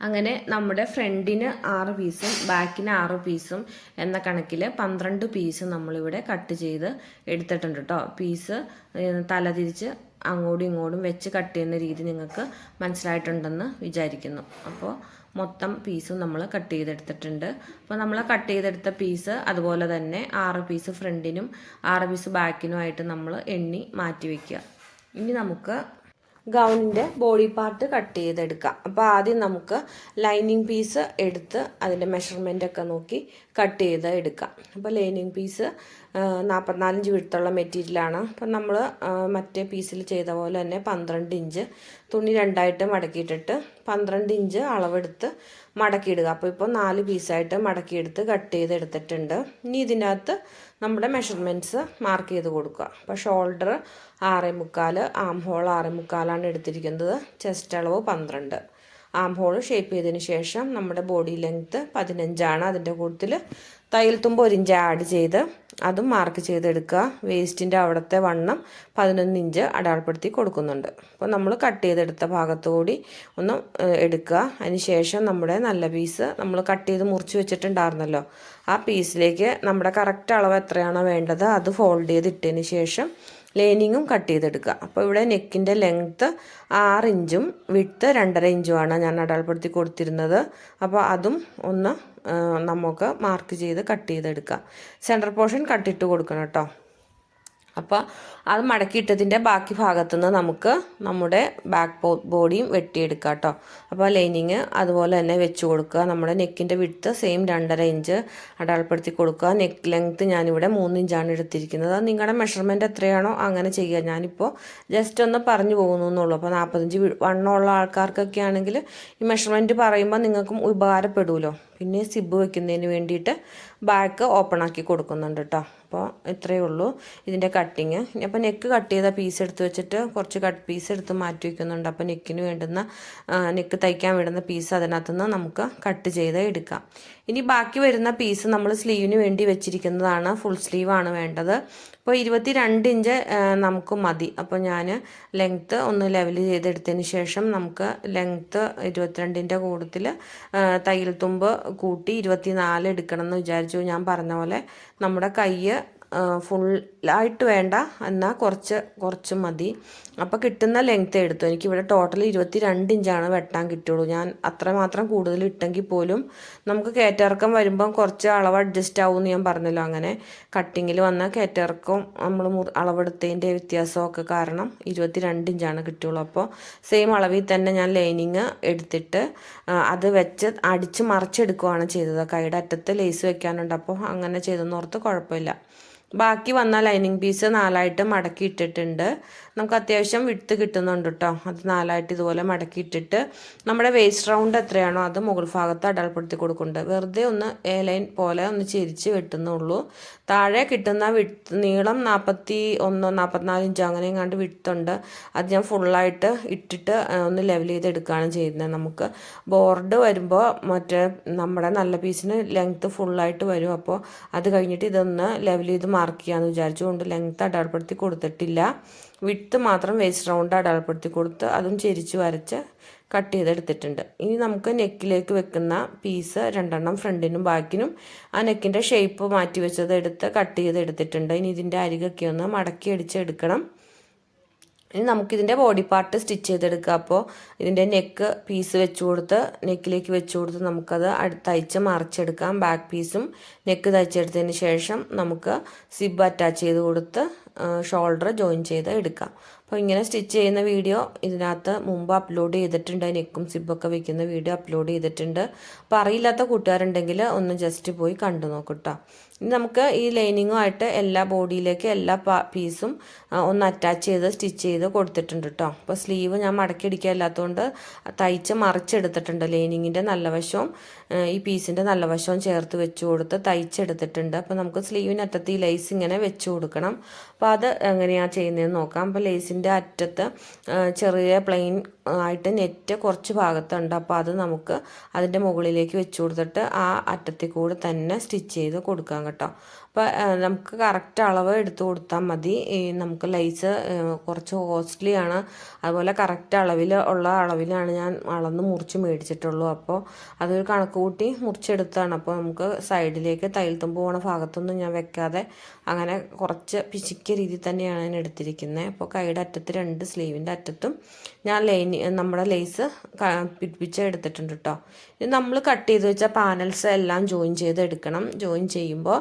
അങ്ങനെ നമ്മുടെ ഫ്രണ്ടിന് 6 പീസും ബാക്കിന് 6 പീസും എന്ന കണക്കിൽ 12 പീസ് നമ്മളിവിടെ കട്ട് ചെയ്ത് എടുത്തിട്ടുണ്ട് കേട്ടോ. പീസ് തലതിരിച്ച് അങ്ങോട്ടും ഇങ്ങോട്ടും വെച്ച് കട്ട് ചെയ്യുന്ന രീതി നിങ്ങൾക്ക് മനസ്സിലായിട്ടുണ്ടെന്ന് വിചാരിക്കുന്നു. അപ്പോൾ മൊത്തം പീസും നമ്മൾ കട്ട് ചെയ്തെടുത്തിട്ടുണ്ട്. അപ്പോൾ നമ്മൾ കട്ട് ചെയ്തെടുത്ത പീസ് അതുപോലെ തന്നെ 6 പീസ് ഫ്രണ്ടിനും 6 പീസ് ബാക്കിനുമായിട്ട് നമ്മൾ എണ്ണി മാറ്റി വയ്ക്കുക. ഇനി നമുക്ക് ഗൗണിൻ്റെ ബോഡി പാർട്ട് കട്ട് ചെയ്തെടുക്കാം. അപ്പോൾ ആദ്യം നമുക്ക് ലൈനിങ് പീസ് എടുത്ത് അതിൻ്റെ മെഷർമെൻ്റൊക്കെ നോക്കി കട്ട് ചെയ്ത് എടുക്കാം. അപ്പോൾ ലൈനിങ് പീസ് 44 ഇഞ്ച് വിടുത്തുള്ള മെറ്റീരിയലാണ്. അപ്പം നമ്മൾ മറ്റേ പീസിൽ ചെയ്ത പോലെ തന്നെ 12 ഇഞ്ച് തുണി രണ്ടായിട്ട് മടക്കിയിട്ടിട്ട് 12 ഇഞ്ച് അളവെടുത്ത് മടക്കിയിടുക. അപ്പോൾ ഇപ്പോൾ 4 പീസായിട്ട് മടക്കിയെടുത്ത് കട്ട് ചെയ്തെടുത്തിട്ടുണ്ട്. ഇനി ഇതിനകത്ത് നമ്മുടെ മെഷർമെൻറ്റ്സ് മാർക്ക് ചെയ്ത് കൊടുക്കുക. അപ്പോൾ ഷോൾഡർ 6.25, ആം ഹോൾ 6.25 എടുത്തിരിക്കുന്നത്, ചെസ്റ്റ് അളവ് 12, ആം ഹോൾ ഷേപ്പ് ചെയ്തതിന് ശേഷം നമ്മുടെ ബോഡി ലെങ്ത്ത് 15 അതിൻ്റെ കൂട്ടത്തിൽ തയ്യൽ തുമ്പ് 1 ഇഞ്ച് ആഡ് ചെയ്ത് അതും മാർക്ക് ചെയ്തെടുക്കുക. വേസ്റ്റിൻ്റെ അവിടുത്തെ വണ്ണം 11 ഇഞ്ച് അടയാളപ്പെടുത്തി കൊടുക്കുന്നുണ്ട്. അപ്പോൾ നമ്മൾ കട്ട് ചെയ്തെടുത്ത ഭാഗത്തുകൂടി ഒന്ന് എടുക്കുക. അതിന് ശേഷം നമ്മുടെ നല്ല പീസ് നമ്മൾ കട്ട് ചെയ്ത് മുറിച്ച് വെച്ചിട്ടുണ്ടായിരുന്നല്ലോ, ആ പീസിലേക്ക് നമ്മുടെ കറക്റ്റ് അളവ് എത്രയാണോ വേണ്ടത് അത് ഫോൾഡ് ചെയ്തിട്ടതിന് ശേഷം ലൈനിങ്ങും കട്ട് ചെയ്തെടുക്കുക. അപ്പോൾ ഇവിടെ നെക്കിൻ്റെ ലെങ്ത്ത് 6 ഇഞ്ചും വിഡ്ത്ത് 2.5 ഇഞ്ചുമാണ് ഞാൻ അടയാളപ്പെടുത്തി കൊടുത്തിരുന്നത്. അപ്പോൾ അതും ഒന്ന് നമുക്ക് മാർക്ക് ചെയ്ത് കട്ട് ചെയ്തെടുക്കാം. സെൻറ്റർ പോർഷൻ കട്ടിട്ട് കൊടുക്കണം കേട്ടോ. അപ്പോൾ അത് മടക്കിയിട്ടതിൻ്റെ ബാക്കി ഭാഗത്തുനിന്ന് നമുക്ക് നമ്മുടെ ബാക്ക് ബോഡിയും വെട്ടിയെടുക്കാം കേട്ടോ. അപ്പോൾ ലൈനിങ് അതുപോലെ തന്നെ വെച്ച് കൊടുക്കുക. നമ്മുടെ നെക്കിൻ്റെ വിഡ്ത്ത് സെയിം 2.5 ഇഞ്ച് അടയാളപ്പെടുത്തി കൊടുക്കുക. നെക്ക് ലെങ്ത്ത് ഞാനിവിടെ 3 ഇഞ്ചാണ് എടുത്തിരിക്കുന്നത്. നിങ്ങളുടെ മെഷർമെൻറ്റ് എത്രയാണോ അങ്ങനെ ചെയ്യുക. ഞാനിപ്പോൾ ജസ്റ്റ് ഒന്ന് പറഞ്ഞു പോകുന്നു എന്നുള്ളൂ. അപ്പോൾ 45 വണ്ണമുള്ള ആൾക്കാർക്കൊക്കെ ആണെങ്കിൽ ഈ മെഷർമെൻറ്റ് പറയുമ്പോൾ നിങ്ങൾക്കും ഉപകാരപ്പെടുമല്ലോ. പിന്നെ സിബ് വെക്കുന്നതിന് വേണ്ടിയിട്ട് ബാക്ക് ഓപ്പൺ ആക്കി കൊടുക്കുന്നുണ്ട് കേട്ടോ. അപ്പോൾ ഇത്രയേ ഉള്ളൂ ഇതിൻ്റെ കട്ടിങ്. അപ്പോൾ നെക്ക് കട്ട് ചെയ്ത പീസ് എടുത്ത് വെച്ചിട്ട് കുറച്ച് കട്ട് പീസ് എടുത്ത് മാറ്റി വയ്ക്കുന്നുണ്ട്. അപ്പോൾ നെക്കിന് വേണ്ടുന്ന നെക്ക് തയ്ക്കാൻ വിടുന്ന പീസ് അതിനകത്തുനിന്ന് നമുക്ക് കട്ട് ചെയ്ത് എടുക്കാം. ഇനി ബാക്കി വരുന്ന പീസ് നമ്മൾ സ്ലീവിന് വേണ്ടി വെച്ചിരിക്കുന്നതാണ്. ഫുൾ സ്ലീവാണ് വേണ്ടത്. അപ്പോൾ 22 ഇഞ്ച് നമുക്ക് മതി. അപ്പോൾ ഞാൻ ലെങ്ത്ത് ഒന്ന് ലെവൽ ചെയ്തെടുത്തതിന് ശേഷം നമുക്ക് ലെങ്ത്ത് 22ൻ്റെ കൂട്ടത്തിൽ തയ്യൽ തുമ്പ് കൂട്ടി 24 എടുക്കണം എന്ന് വിചാരിച്ചു. ഞാൻ പറഞ്ഞ പോലെ നമ്മുടെ കൈ ഫുള്ളായിട്ട് വേണ്ട, എന്നാൽ കുറച്ച് മതി. അപ്പോൾ കിട്ടുന്ന ലെങ്ത്ത് എടുത്തു. എനിക്കിവിടെ ടോട്ടൽ 22 ഇഞ്ചാണ് വെട്ടാൻ കിട്ടുള്ളൂ. ഞാൻ അത്രമാത്രം കൂടുതൽ ഇട്ടെങ്കിൽ പോലും നമുക്ക് കയറ്റിറക്കം വരുമ്പം കുറച്ച് അളവ് അഡ്ജസ്റ്റ് ആവുമെന്ന് ഞാൻ പറഞ്ഞല്ലോ. അങ്ങനെ കട്ടിങ്ങിൽ വന്ന കയറ്റിറക്കം നമ്മൾ അളവെടുത്തതിൻ്റെ വ്യത്യാസമൊക്കെ കാരണം 22 ഇഞ്ചാണ് കിട്ടുള്ളൂ. അപ്പോൾ സെയിം അളവിൽ തന്നെ ഞാൻ ലൈനിങ് എടുത്തിട്ട് അത് വെച്ച് അടിച്ച് മറിച്ചെടുക്കുകയാണ് ചെയ്തത്. കൈയുടെ അറ്റത്ത് ലേസ് വെക്കാനുണ്ട്. അപ്പോൾ അങ്ങനെ ചെയ്തെന്ന് ഓർത്ത് കുഴപ്പമില്ല. ബാക്കി വന്ന ലൈനിങ് പീസ് 4ആയിട്ട് മടക്കി ഇട്ടിട്ടുണ്ട്. നമുക്ക് അത്യാവശ്യം വിട്ട് കിട്ടുന്നുണ്ട് കേട്ടോ. അത് 4ആയിട്ട് ഇതുപോലെ മടക്കി ഇട്ടിട്ട് നമ്മുടെ വേസ്റ്റ് റൗണ്ട് എത്രയാണോ അത് മുകൾ ഭാഗത്ത് അടയാളപ്പെടുത്തി കൊടുക്കുന്നുണ്ട്. വെറുതെ ഒന്ന് എ ലൈൻ പോലെ ഒന്ന് ചെരിച്ച് വെട്ടുന്നുള്ളൂ. താഴെ കിട്ടുന്ന നീളം 41 44 ഇഞ്ച് അങ്ങനെ എങ്ങാണ്ട് വിട്ടുണ്ട്. അത് ഞാൻ ഫുള്ളായിട്ട് ഇട്ടിട്ട് ഒന്ന് ലെവൽ ചെയ്തെടുക്കുകയാണ് ചെയ്യുന്നത്. നമുക്ക് ബോർഡ് വരുമ്പോൾ മറ്റേ നമ്മുടെ നല്ല പീസിന് ലെങ്ത്ത് ഫുള്ളായിട്ട് വരും. അപ്പോൾ അത് കഴിഞ്ഞിട്ട് ഇതൊന്ന് ലെവൽ ചെയ്ത് മാർക്ക് ചെയ്യാമെന്ന് വിചാരിച്ചുകൊണ്ട് ലെങ്ത്ത് അടയാളപ്പെടുത്തി കൊടുത്തിട്ടില്ല. വിഡ്ത്ത് മാത്രം വേസ്റ്റ് റൗണ്ട് അടയാളപ്പെടുത്തി കൊടുത്ത് അതും ചെരിച്ച് വരച്ച് കട്ട് ചെയ്തെടുത്തിട്ടുണ്ട്. ഇനി നമുക്ക് നെക്കിലേക്ക് വെക്കുന്ന പീസ് 2 ഫ്രണ്ടിനും ബാക്കിനും ആ നെക്കിൻ്റെ ഷേപ്പ് മാറ്റി വെച്ചത് എടുത്ത് കട്ട് ചെയ്തെടുത്തിട്ടുണ്ട്. ഇനി ഇതിൻ്റെ അരികൊക്കെ ഒന്ന് മടക്കി അടിച്ചെടുക്കണം. ഇനി നമുക്കിതിൻ്റെ ബോഡി പാർട്ട് സ്റ്റിച്ച് ചെയ്തെടുക്കുക. അപ്പോൾ ഇതിൻ്റെ നെക്ക് പീസ് വെച്ച് കൊടുത്ത് നെക്കിലേക്ക് വെച്ച് കൊടുത്ത് നമുക്കത് തയ്ച്ച് മറിച്ചെടുക്കാം. ബാക്ക് പീസും നെക്ക് തയ്ച്ചെടുത്തതിന് ശേഷം നമുക്ക് സിബ് അറ്റാച്ച് ചെയ്ത് കൊടുത്ത് ഷോൾഡർ ജോയിൻ ചെയ്ത് എടുക്കാം. അപ്പോൾ ഇങ്ങനെ സ്റ്റിച്ച് ചെയ്യുന്ന വീഡിയോ ഇതിനകത്ത് മുമ്പ് അപ്ലോഡ് ചെയ്തിട്ടുണ്ട്. നെക്കും സിബൊക്കെ വെക്കുന്ന വീഡിയോ അപ്ലോഡ് ചെയ്തിട്ടുണ്ട്. അപ്പോൾ അറിയില്ലാത്ത കൂട്ടുകാരുണ്ടെങ്കിൽ ഒന്ന് ജസ്റ്റ് പോയി കണ്ടു നോക്കട്ടോ. ഇനി നമുക്ക് ഈ ലൈനിങ്ങുമായിട്ട് എല്ലാ ബോഡിയിലേക്ക് എല്ലാ പീസും ഒന്ന് അറ്റാച്ച് ചെയ്ത് സ്റ്റിച്ച് ചെയ്ത് കൊടുത്തിട്ടുണ്ട് കേട്ടോ. അപ്പോൾ സ്ലീവ് ഞാൻ മടക്കി അടിക്കാല്ലാത്തതുകൊണ്ട് തയ്ച്ച് മറിച്ചെടുത്തിട്ടുണ്ട്. ലൈനിങ്ങിൻ്റെ നല്ല വശവും ഈ പീസിൻ്റെ നല്ല വശവും ചേർത്ത് വെച്ച് കൊടുത്ത് തയ്ച്ചെടുത്തിട്ടുണ്ട്. അപ്പോൾ നമുക്ക് സ്ലീവിനറ്റത്ത് ഈ ലേസ് ഇങ്ങനെ വെച്ച് കൊടുക്കണം. അപ്പോൾ അത് എങ്ങനെയാണ് ചെയ്യുന്നതെന്ന് നോക്കാം. അപ്പോൾ ലേസിൻ്റെ അറ്റത്ത് ചെറിയ പ്ലെയിൻ ആയിട്ട് നെറ്റ് കുറച്ച് ഭാഗത്തുണ്ട്. അപ്പോൾ അത് നമുക്ക് അതിൻ്റെ മുകളിലേക്ക് വെച്ച് കൊടുത്തിട്ട് ആ അറ്റത്തിൽ കൂടെ തന്നെ സ്റ്റിച്ച് ചെയ്ത് കൊടുക്കാം കേട്ടോ. അപ്പോൾ നമുക്ക് കറക്റ്റ് അളവ് എടുത്ത് കൊടുത്താൽ മതി. നമുക്ക് ലൈസ് കുറച്ച് കോസ്റ്റ്ലിയാണ്. അതുപോലെ കറക്റ്റ് അളവിലാണ് ഞാൻ അളന്ന് മുറിച്ച് മേടിച്ചിട്ടുള്ളൂ. അപ്പോൾ അതൊരു കണക്ക് കൂട്ടി മുറിച്ചെടുത്താണ്. അപ്പോൾ നമുക്ക് സൈഡിലേക്ക് തയ്യൽ തുമ്പ് പോണ ഭാഗത്തൊന്നും ഞാൻ വെക്കാതെ അങ്ങനെ കുറച്ച് പിശിക്കിയ രീതിയിൽ തന്നെയാണ് ഞാൻ എടുത്തിരിക്കുന്നത്. അപ്പോൾ കൈയുടെ അറ്റത്ത് 2 സ്ലീവിൻ്റെ അറ്റത്തും ഞാൻ നമ്മുടെ ലേസ് പിടിപ്പിച്ച് എടുത്തിട്ടുണ്ട് കേട്ടോ. ഇത് നമ്മൾ കട്ട് ചെയ്ത് വെച്ച പാനൽസ് എല്ലാം ജോയിൻ ചെയ്ത് എടുക്കണം. ജോയിൻ ചെയ്യുമ്പോൾ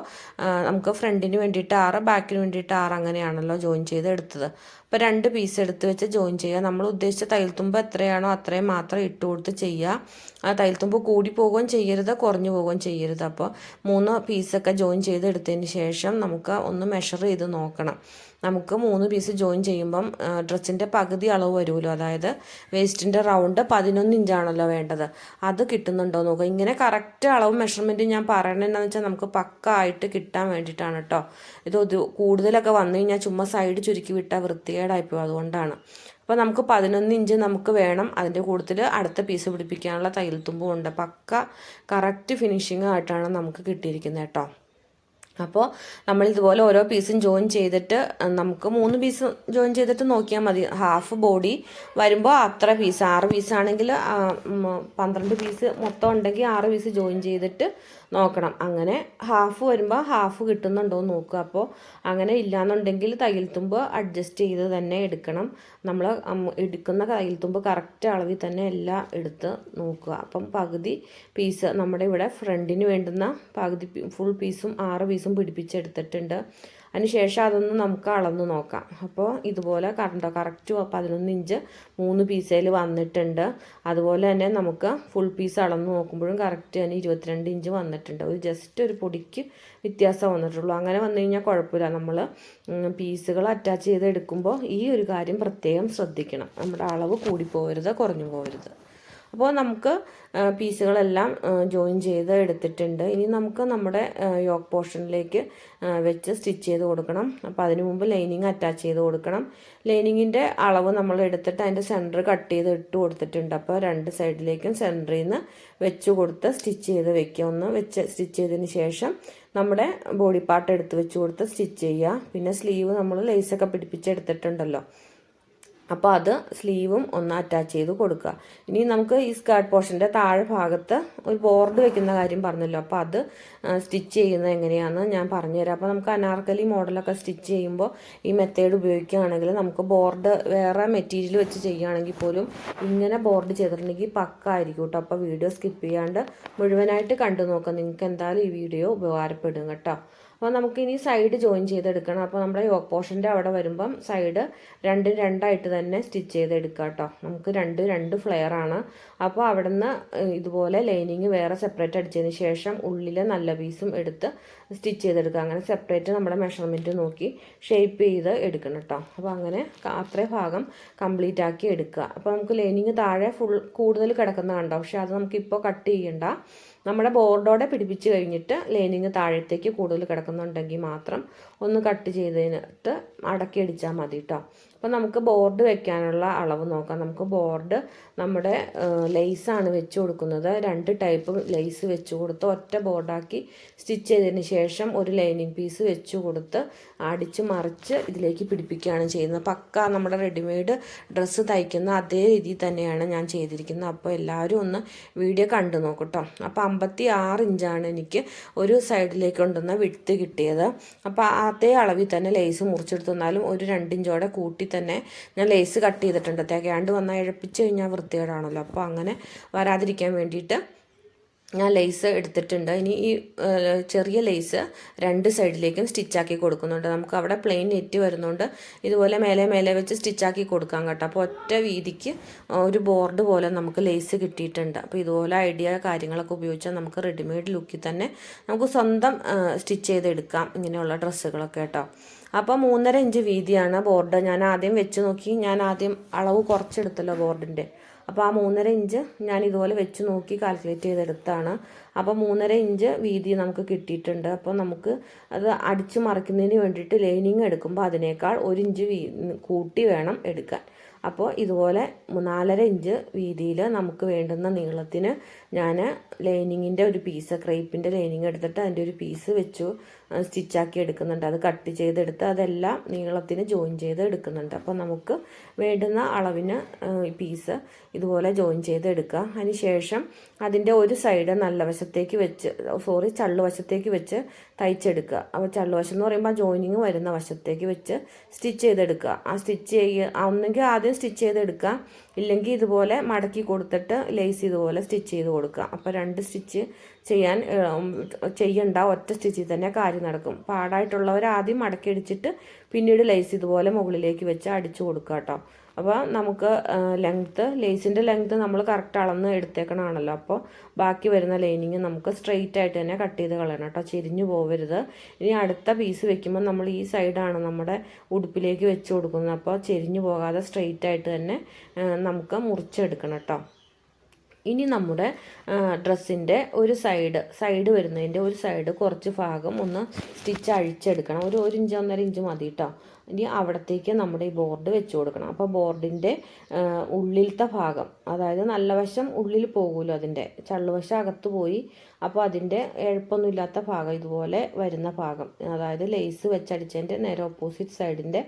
നമുക്ക് ഫ്രണ്ടിന് വേണ്ടിയിട്ട് 6 ബാക്കിന് വേണ്ടിയിട്ട് 6 അങ്ങനെയാണല്ലോ ജോയിൻ ചെയ്ത് എടുത്തത്. അപ്പോൾ 2 പീസ് എടുത്ത് വെച്ച് ജോയിൻ ചെയ്യുക. നമ്മൾ ഉദ്ദേശിച്ച തയ്യൽ തുമ്പ് എത്രയാണോ അത്രയും മാത്രം ഇട്ട് കൊടുത്ത് ചെയ്യുക. ആ തയ്യൽ തുമ്പ് കൂടി പോവുകയും ചെയ്യരുത്, കുറഞ്ഞു പോവുകയും ചെയ്യരുത്. അപ്പോൾ 3 പീസൊക്കെ ജോയിൻ ചെയ്ത് എടുത്തതിന് ശേഷം നമുക്ക് ഒന്ന് മെഷർ ചെയ്ത് നോക്കണം. നമുക്ക് 3 പീസ് ജോയിൻ ചെയ്യുമ്പം ഡ്രസ്സിൻ്റെ പകുതി അളവ് വരുമല്ലോ. അതായത് വേസ്റ്റിൻ്റെ റൗണ്ട് 11 ഇഞ്ചാണല്ലോ വേണ്ടത്. അത് കിട്ടുന്നുണ്ടോ നോക്കുക. ഇങ്ങനെ കറക്റ്റ് അളവ് മെഷർമെൻറ്റ് ഞാൻ പറയണമെന്നു വെച്ചാൽ നമുക്ക് പക്ക ആയിട്ട് കിട്ടാൻ വേണ്ടിയിട്ടാണ് കേട്ടോ. ഇത് കൂടുതലൊക്കെ വന്നു കഴിഞ്ഞാൽ ചുമ്മാ സൈഡ് ചുരുക്കി വിട്ടാൽ വൃത്തികേടായിപ്പോയി. അതുകൊണ്ടാണ്. അപ്പോൾ നമുക്ക് 11 ഇഞ്ച് നമുക്ക് വേണം. അതിൻ്റെ കൂടുതൽ അടുത്ത പീസ് പിടിപ്പിക്കാനുള്ള തയ്യൽ തുമ്പും ഉണ്ട്. പക്ക കറക്റ്റ് ഫിനിഷിങ് ആയിട്ടാണ് നമുക്ക് കിട്ടിയിരിക്കുന്നത് കേട്ടോ. അപ്പോൾ നമ്മൾ ഇതുപോലെ ഓരോ പീസും ജോയിൻ ചെയ്തിട്ട് നമുക്ക് 3 പീസ് ജോയിൻ ചെയ്തിട്ട് നോക്കിയാൽ മതി. ഹാഫ് ബോഡി വരുമ്പോൾ അത്ര പീസ് 6 പീസാണെങ്കിൽ 12 പീസ് മൊത്തം ഉണ്ടെങ്കിൽ 6 പീസ് ജോയിൻ ചെയ്തിട്ട് നോക്കണം. അങ്ങനെ ഹാഫ് വരുമ്പോൾ ഹാഫ് കിട്ടുന്നുണ്ടോ എന്ന് നോക്കുക. അപ്പോൾ അങ്ങനെ ഇല്ലയെന്നുണ്ടെങ്കിൽ തയ്യൽ തുമ്പ് അഡ്ജസ്റ്റ് ചെയ്ത് തന്നെ എടുക്കണം. നമ്മൾ എടുക്കുന്ന തയ്യൽ തുമ്പ് കറക്റ്റ് അളവിൽ തന്നെ എല്ലാം എടുത്ത് നോക്കുക. അപ്പം പകുതി പീസ് നമ്മുടെ ഇവിടെ ഫ്രണ്ടിന് വേണ്ടുന്ന പകുതി ഫുൾ പീസും 6 പീസും പിടിപ്പിച്ചെടുത്തിട്ടുണ്ട്. അതിനുശേഷം അതൊന്ന് നമുക്ക് അളന്ന് നോക്കാം. അപ്പോൾ ഇതുപോലെ കറക്റ്റ് 11 ഇഞ്ച് 3 പീസയിൽ വന്നിട്ടുണ്ട്. അതുപോലെ തന്നെ നമുക്ക് ഫുൾ പീസ് അളന്ന് നോക്കുമ്പോഴും കറക്റ്റ് തന്നെ 22 ഇഞ്ച് വന്നിട്ടുണ്ട്. ജസ്റ്റ് ഒരു പൊടിക്ക് വ്യത്യാസം വന്നിട്ടുള്ളൂ. അങ്ങനെ വന്നു കഴിഞ്ഞാൽ കുഴപ്പമില്ല. നമ്മൾ പീസുകൾ അറ്റാച്ച് ചെയ്ത് എടുക്കുമ്പോൾ ഈ ഒരു കാര്യം പ്രത്യേകം ശ്രദ്ധിക്കണം. നമ്മുടെ അളവ് കൂടിപ്പോകരുത്, കുറഞ്ഞു പോകരുത്. അപ്പോൾ നമുക്ക് പീസുകളെല്ലാം ജോയിൻ ചെയ്ത് എടുത്തിട്ടുണ്ട്. ഇനി നമുക്ക് നമ്മുടെ യോക്ക് പോർഷനിലേക്ക് വെച്ച് സ്റ്റിച്ച് ചെയ്ത് കൊടുക്കണം. അപ്പോൾ അതിന് മുമ്പ് ലൈനിങ് അറ്റാച്ച് ചെയ്ത് കൊടുക്കണം. ലൈനിങ്ങിൻ്റെ അളവ് നമ്മൾ എടുത്തിട്ട് അതിൻ്റെ സെൻറ്റർ കട്ട് ചെയ്ത് ഇട്ട് കൊടുത്തിട്ടുണ്ട്. അപ്പോൾ 2 സൈഡിലേക്കും സെൻറ്ററിൽ നിന്ന് വെച്ച് കൊടുത്ത് സ്റ്റിച്ച് ചെയ്ത് വെക്കുക. ഒന്ന് വെച്ച് സ്റ്റിച്ച് ചെയ്തതിന് ശേഷം നമ്മുടെ ബോഡി പാർട്ട് എടുത്ത് വെച്ച് കൊടുത്ത് സ്റ്റിച്ച് ചെയ്യുക. പിന്നെ സ്ലീവ് നമ്മൾ ലേസൊക്കെ പിടിപ്പിച്ചെടുത്തിട്ടുണ്ടല്ലോ. അപ്പോൾ അത് സ്ലീവും ഒന്ന് അറ്റാച്ച് ചെയ്ത് കൊടുക്കുക. ഇനി നമുക്ക് ഈ സ്കേർട്ട് പോർഷൻ്റെ താഴെ ഭാഗത്ത് ഒരു ബോർഡ് വെക്കുന്ന കാര്യം പറഞ്ഞല്ലോ. അപ്പോൾ അത് സ്റ്റിച്ച് ചെയ്യുന്നത് എങ്ങനെയാണെന്ന് ഞാൻ പറഞ്ഞുതരാം. അപ്പോൾ നമുക്ക് അനാർക്കലി മോഡലൊക്കെ സ്റ്റിച്ച് ചെയ്യുമ്പോൾ ഈ മെത്തേഡ് ഉപയോഗിക്കുകയാണെങ്കിൽ നമുക്ക് ബോർഡ് വേറെ മെറ്റീരിയൽ വെച്ച് ചെയ്യുകയാണെങ്കിൽ പോലും ഇങ്ങനെ ബോർഡ് ചെയ്തിട്ടുണ്ടെങ്കിൽ പക്ക ആയിരിക്കും കേട്ടോ. അപ്പോൾ വീഡിയോ സ്കിപ്പ് ചെയ്യാണ്ട് മുഴുവനായിട്ട് കണ്ടു നോക്കാം. നിങ്ങൾക്ക് എന്തായാലും ഈ വീഡിയോ ഉപകാരപ്പെടും കേട്ടോ. അപ്പോൾ നമുക്കിനി സൈഡ് ജോയിൻ ചെയ്തെടുക്കണം. അപ്പോൾ നമ്മുടെ യോക്ക് പോർഷൻ്റെ അവിടെ വരുമ്പം സൈഡ് രണ്ടും രണ്ടായിട്ട് തന്നെ സ്റ്റിച്ച് ചെയ്തെടുക്കുക കേട്ടോ. നമുക്ക് രണ്ട് ഫ്ലെയർ ആണ്. അപ്പോൾ അവിടെ നിന്ന് ഇതുപോലെ ലൈനിങ് വേറെ സെപ്പറേറ്റ് അടിച്ചതിന് ശേഷം ഉള്ളിലെ നല്ല പീസും എടുത്ത് സ്റ്റിച്ച് ചെയ്തെടുക്കുക. അങ്ങനെ സെപ്പറേറ്റ് നമ്മുടെ മെഷർമെൻറ്റ് നോക്കി ഷേപ്പ് ചെയ്ത് എടുക്കണം കേട്ടോ. അപ്പോൾ അങ്ങനെ അത്രയും ഭാഗം കംപ്ലീറ്റ് ആക്കി എടുക്കുക. അപ്പോൾ നമുക്ക് ലൈനിങ് താഴെ കൂടുതൽ കിടക്കുന്ന കണ്ടോ, പക്ഷെ അത് നമുക്കിപ്പോൾ കട്ട് ചെയ്യണ്ട. നമ്മുടെ ബോർഡോടെ പിടിപ്പിച്ച് കഴിഞ്ഞിട്ട് ലൈനിങ് താഴത്തേക്ക് കൂടുതൽ കിടക്കുന്നുണ്ടെങ്കിൽ മാത്രം ഒന്ന് കട്ട് ചെയ്തിട്ട് അടക്കി അടിച്ചാൽ മതി കേട്ടോ. അപ്പോൾ നമുക്ക് ബോർഡ് വെക്കാനുള്ള അളവ് നോക്കാം. നമുക്ക് ബോർഡ് നമ്മുടെ ലേസാണ് വെച്ച് കൊടുക്കുന്നത്. 2 ടൈപ്പ് ലേസ് വെച്ച് കൊടുത്ത് ഒറ്റ ബോർഡാക്കി സ്റ്റിച്ച് ചെയ്തതിന് ശേഷം ഒരു ലൈനിങ് പീസ് വെച്ച് കൊടുത്ത് അടിച്ച് മറിച്ച് ഇതിലേക്ക് പിടിപ്പിക്കുകയാണ് ചെയ്യുന്നത്. പക്ക നമ്മുടെ റെഡിമെയ്ഡ് ഡ്രസ്സ് തയ്ക്കുന്ന അതേ രീതിയിൽ തന്നെയാണ് ഞാൻ ചെയ്തിരിക്കുന്നത്. അപ്പോൾ എല്ലാവരും ഒന്ന് വീഡിയോ കണ്ടു നോക്കട്ടോ. അപ്പോൾ 56 ഇഞ്ചാണ് എനിക്ക് ഒരു സൈഡിലേക്ക് കൊണ്ടുവന്ന വിഡ്ത്ത് കിട്ടിയത്. അപ്പോൾ അതേ അളവിൽ തന്നെ ലേസ് മുറിച്ചെടുത്തെന്നാലും ഒരു 2 ഇഞ്ചോടെ കൂട്ടി തന്നെ ഞാൻ ലേസ് കട്ട് ചെയ്തിട്ടുണ്ട്. തേക്കാണ്ട് വന്നാൽ ഇഴപ്പിച്ച് കഴിഞ്ഞാൽ വൃത്തികേടാണല്ലോ. അപ്പോൾ അങ്ങനെ വരാതിരിക്കാൻ വേണ്ടിയിട്ട് ഞാൻ ലേസ് എടുത്തിട്ടുണ്ട്. ഇനി ഈ ചെറിയ ലേസ് 2 സൈഡിലേക്കും സ്റ്റിച്ചാക്കി കൊടുക്കുന്നുണ്ട്. നമുക്ക് അവിടെ പ്ലെയിൻ നെറ്റ് വരുന്നുണ്ട്. ഇതുപോലെ മേലെ വെച്ച് സ്റ്റിച്ചാക്കി കൊടുക്കാം കേട്ടോ. അപ്പോൾ ഒറ്റ വീതിക്ക് ഒരു ബോർഡ് പോലെ നമുക്ക് ലേസ് കിട്ടിയിട്ടുണ്ട്. അപ്പോൾ ഇതുപോലെ ഐഡിയ കാര്യങ്ങളൊക്കെ ഉപയോഗിച്ചാൽ നമുക്ക് റെഡിമെയ്ഡ് ലുക്കിൽ തന്നെ നമുക്ക് സ്വന്തം സ്റ്റിച്ച് ചെയ്തെടുക്കാം ഇങ്ങനെയുള്ള ഡ്രസ്സുകളൊക്കെ കേട്ടോ. അപ്പോൾ 3.5 ഇഞ്ച് വീതിയാണ് ബോർഡ്. ഞാൻ ആദ്യം വെച്ച് നോക്കി. ഞാൻ ആദ്യം അളവ് കുറച്ചെടുത്തല്ലോ ബോർഡിൻ്റെ. അപ്പോൾ ആ 3.5 ഇഞ്ച് ഞാൻ ഇതുപോലെ വെച്ച് നോക്കി കാൽക്കുലേറ്റ് ചെയ്തെടുത്താണ്. അപ്പോൾ 3.5 ഇഞ്ച് വീതി നമുക്ക് കിട്ടിയിട്ടുണ്ട്. അപ്പോൾ നമുക്ക് അത് അടിച്ച് മറിക്കുന്നതിന് വേണ്ടിയിട്ട് ലൈനിങ് എടുക്കുമ്പോൾ അതിനേക്കാൾ 1 ഇഞ്ച് കൂട്ടി വേണം എടുക്കാൻ. അപ്പോൾ ഇതുപോലെ 4.5 ഇഞ്ച് വീതിയിൽ നമുക്ക് വേണ്ടുന്ന നീളത്തിന് ഞാൻ ലൈനിങ്ങിൻ്റെ ഒരു പീസ്, ക്രേപ്പിൻ്റെ ലൈനിങ് എടുത്തിട്ട് അതിൻ്റെ ഒരു പീസ് വെച്ചു സ്റ്റിച്ചാക്കി എടുക്കുന്നുണ്ട്. അത് കട്ട് ചെയ്തെടുത്ത് അതെല്ലാം നീളത്തിന് ജോയിൻ ചെയ്ത് എടുക്കുന്നുണ്ട്. അപ്പോൾ നമുക്ക് വേണ്ടുന്ന അളവിന് പീസ് ഇതുപോലെ ജോയിൻ ചെയ്ത് എടുക്കുക. അതിന് ശേഷം അതിൻ്റെ ഒരു സൈഡ് നല്ല വശത്തേക്ക് വെച്ച് ചള്ളുവശത്തേക്ക് വെച്ച് തയ്ച്ചെടുക്കുക. അപ്പോൾ ചള്ളുവശം എന്ന് പറയുമ്പോൾ ജോയിനിങ് വരുന്ന വശത്തേക്ക് വെച്ച് സ്റ്റിച്ച് ചെയ്തെടുക്കുക. ആ സ്റ്റിച്ച് ഒന്നെങ്കിൽ ആദ്യം സ്റ്റിച്ച് ചെയ്തെടുക്കുക, ഇല്ലെങ്കിൽ ഇതുപോലെ മടക്കി കൊടുത്തിട്ട് ലേസ് ഇതുപോലെ സ്റ്റിച്ച് ചെയ്ത് കൊടുക്കുക. അപ്പോൾ 2 സ്റ്റിച്ച് ചെയ്യണ്ട, ഒറ്റ സ്റ്റിച്ചിൽ തന്നെ കാര്യം നടക്കും. പാടായിട്ടുള്ളവർ ആദ്യം മടക്കി അടിച്ചിട്ട് പിന്നീട് ലേസ് ഇതുപോലെ മുകളിലേക്ക് വെച്ച് അടിച്ചു കൊടുക്കുക കേട്ടോ. അപ്പോൾ നമുക്ക് ലേസിൻ്റെ ലെങ്ത്ത് നമ്മൾ കറക്റ്റ് അളന്ന് എടുത്തേക്കണമാണല്ലോ. അപ്പോൾ ബാക്കി വരുന്ന ലൈനിങ് നമുക്ക് സ്ട്രെയിറ്റ് ആയിട്ട് തന്നെ കട്ട് ചെയ്ത് കളയണം കേട്ടോ, ചെരിഞ്ഞു പോകരുത്. ഇനി അടുത്ത പീസ് വെക്കുമ്പോൾ നമ്മൾ ഈ സൈഡാണ് നമ്മുടെ ഉടുപ്പിലേക്ക് വെച്ച് കൊടുക്കുന്നത്. അപ്പോൾ ചെരിഞ്ഞു പോകാതെ സ്ട്രെയിറ്റ് ആയിട്ട് തന്നെ നമുക്ക് മുറിച്ചെടുക്കണം കേട്ടോ. ഇനി നമ്മുടെ ഡ്രസ്സിൻ്റെ ഒരു സൈഡ് വരുന്നതിൻ്റെ ഒരു സൈഡ് കുറച്ച് ഭാഗം ഒന്ന് സ്റ്റിച്ച് അഴിച്ചെടുക്കണം. ഒരു 1 ഇഞ്ച് 1.5 ഇഞ്ച് മതി കേട്ടോ. ഇനി അവിടത്തേക്ക് നമ്മുടെ ഈ ബോർഡ് വെച്ച് കൊടുക്കണം. അപ്പോൾ ബോർഡിൻ്റെ ഉള്ളിലത്തെ ഭാഗം, അതായത് നല്ല വശം ഉള്ളിൽ പോകുമല്ലോ, അതിൻ്റെ ചള്ളുവശം അകത്ത് പോയി. അപ്പോൾ അതിൻ്റെ എളുപ്പമൊന്നുമില്ലാത്ത ഭാഗം ഇതുപോലെ വരുന്ന ഭാഗം, അതായത് ലേസ് വെച്ചടിച്ചതിൻ്റെ നേരെ ഓപ്പോസിറ്റ് സൈഡിൻ്റെ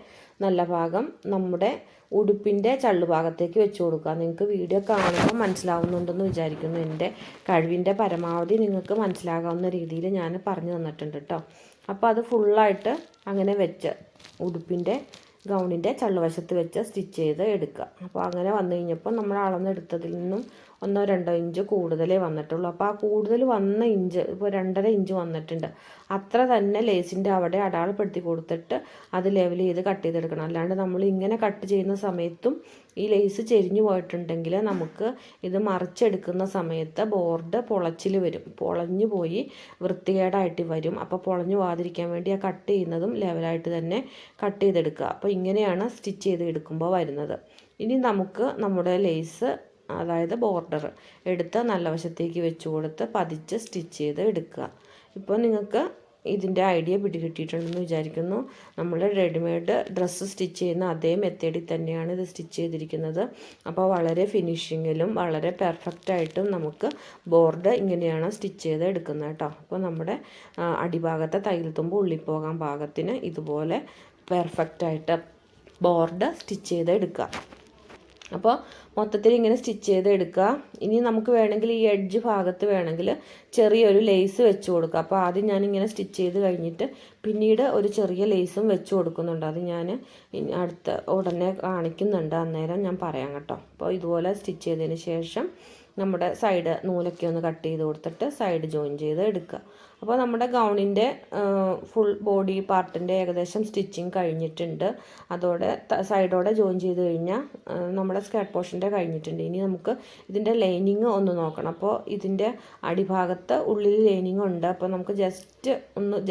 നല്ല ഭാഗം നമ്മുടെ ഉടുപ്പിൻ്റെ ചള്ളുഭാഗത്തേക്ക് വെച്ച് കൊടുക്കുക. നിങ്ങൾക്ക് വീഡിയോ കാണുമ്പോൾ മനസ്സിലാവുന്നുണ്ടെന്ന് വിചാരിക്കുന്നു. എൻ്റെ കഴിവിൻ്റെ പരമാവധി നിങ്ങൾക്ക് മനസ്സിലാകാവുന്ന രീതിയിൽ ഞാൻ പറഞ്ഞു തന്നിട്ടുണ്ട് കേട്ടോ. അപ്പോൾ അത് ഫുള്ളായിട്ട് അങ്ങനെ വെച്ച് ഉടുപ്പിൻ്റെ ഗൗണിൻ്റെ ചള്ളുവശത്ത് വെച്ച് സ്റ്റിച്ച് ചെയ്ത് എടുക്കുക. അപ്പോൾ അങ്ങനെ വന്നു കഴിഞ്ഞപ്പോൾ നമ്മൾ അളന്നെടുത്തതിൽ നിന്നും 1-2 ഇഞ്ച് കൂടുതലേ വന്നിട്ടുള്ളൂ. അപ്പോൾ ആ കൂടുതൽ വന്ന ഇഞ്ച് ഇപ്പോൾ 2.5 ഇഞ്ച് വന്നിട്ടുണ്ട്. അത്ര തന്നെ ലേസിൻ്റെ അവിടെ അടയാളപ്പെടുത്തി കൊടുത്തിട്ട് അത് ലെവൽ ചെയ്ത് കട്ട് ചെയ്തെടുക്കണം. അല്ലാണ്ട് നമ്മൾ ഇങ്ങനെ കട്ട് ചെയ്യുന്ന സമയത്തും ഈ ലേസ് ചെരിഞ്ഞു പോയിട്ടുണ്ടെങ്കിൽ നമുക്ക് ഇത് മറിച്ചെടുക്കുന്ന സമയത്ത് ബോർഡ് പൊളഞ്ഞു പോയി വൃത്തികേടായിട്ട് വരും. അപ്പോൾ പൊളഞ്ഞു പോകാതിരിക്കാൻ വേണ്ടി ആ കട്ട് ചെയ്യുന്നതും ലെവലായിട്ട് തന്നെ കട്ട് ചെയ്തെടുക്കുക. അപ്പോൾ ഇങ്ങനെയാണ് സ്റ്റിച്ച് ചെയ്ത് എടുക്കുമ്പോൾ വരുന്നത്. ഇനി നമുക്ക് നമ്മുടെ ലേസ്, അതായത് ബോർഡർ എടുത്ത് നല്ല വശത്തേക്ക് വെച്ച് കൊടുത്ത് പതിച്ച് സ്റ്റിച്ച് ചെയ്ത് എടുക്കുക. ഇപ്പോൾ നിങ്ങൾക്ക് ഇതിൻ്റെ ഐഡിയ പിടികിട്ടിയിട്ടുണ്ടെന്ന് വിചാരിക്കുന്നു. നമ്മൾ റെഡിമെയ്ഡ് ഡ്രസ്സ് സ്റ്റിച്ച് ചെയ്യുന്ന അതേ മെത്തേഡിൽ തന്നെയാണ് ഇത് സ്റ്റിച്ച് ചെയ്തിരിക്കുന്നത്. അപ്പോൾ വളരെ ഫിനിഷിങ്ങിലും വളരെ പെർഫെക്റ്റായിട്ടും നമുക്ക് ബോർഡ് ഇങ്ങനെയാണ് സ്റ്റിച്ച് ചെയ്ത് എടുക്കുന്നത് കേട്ടോ. അപ്പോൾ നമ്മുടെ അടിഭാഗത്തെ തയ്യൽ തുമ്പ് ഉള്ളിൽ പോകാൻ പാകത്തിന് ഇതുപോലെ പെർഫെക്റ്റായിട്ട് ബോർഡ് സ്റ്റിച്ച് ചെയ്ത് എടുക്കുക. അപ്പോൾ മൊത്തത്തിൽ ഇങ്ങനെ സ്റ്റിച്ച് ചെയ്ത് എടുക്കുക. ഇനി നമുക്ക് വേണമെങ്കിൽ ഈ എഡ്ജ് ഭാഗത്ത് വേണമെങ്കിൽ ചെറിയൊരു ലേസ് വെച്ച് കൊടുക്കുക. അപ്പോൾ ആദ്യം ഞാനിങ്ങനെ സ്റ്റിച്ച് ചെയ്ത് കഴിഞ്ഞിട്ട് പിന്നീട് ഒരു ചെറിയ ലേസും വെച്ച് കൊടുക്കുന്നുണ്ട്. അത് ഞാൻ ഉടനെ കാണിക്കുന്നുണ്ട്, അന്നേരം ഞാൻ പറയാം കേട്ടോ. അപ്പോൾ ഇതുപോലെ സ്റ്റിച്ച് ചെയ്തതിന് ശേഷം നമ്മുടെ സൈഡ് നൂലൊക്കെ ഒന്ന് കട്ട് ചെയ്ത് കൊടുത്തിട്ട് സൈഡ് ജോയിൻ ചെയ്ത് എടുക്കുക. അപ്പോൾ നമ്മുടെ ഗൗണിൻ്റെ ഫുൾ ബോഡി പാർട്ടിൻ്റെ ഏകദേശം സ്റ്റിച്ചിങ് കഴിഞ്ഞിട്ടുണ്ട്. അതോടെ സൈഡോടെ ജോയിൻ ചെയ്ത് കഴിഞ്ഞാൽ നമ്മുടെ സ്കേർട്ട് പോർഷൻ്റെ കഴിഞ്ഞിട്ടുണ്ട്. ഇനി നമുക്ക് ഇതിൻ്റെ ലൈനിങ് ഒന്ന് നോക്കണം. അപ്പോൾ ഇതിൻ്റെ അടിഭാഗത്ത് ഉള്ളിൽ ലൈനിങ് ഉണ്ട്. അപ്പോൾ നമുക്ക്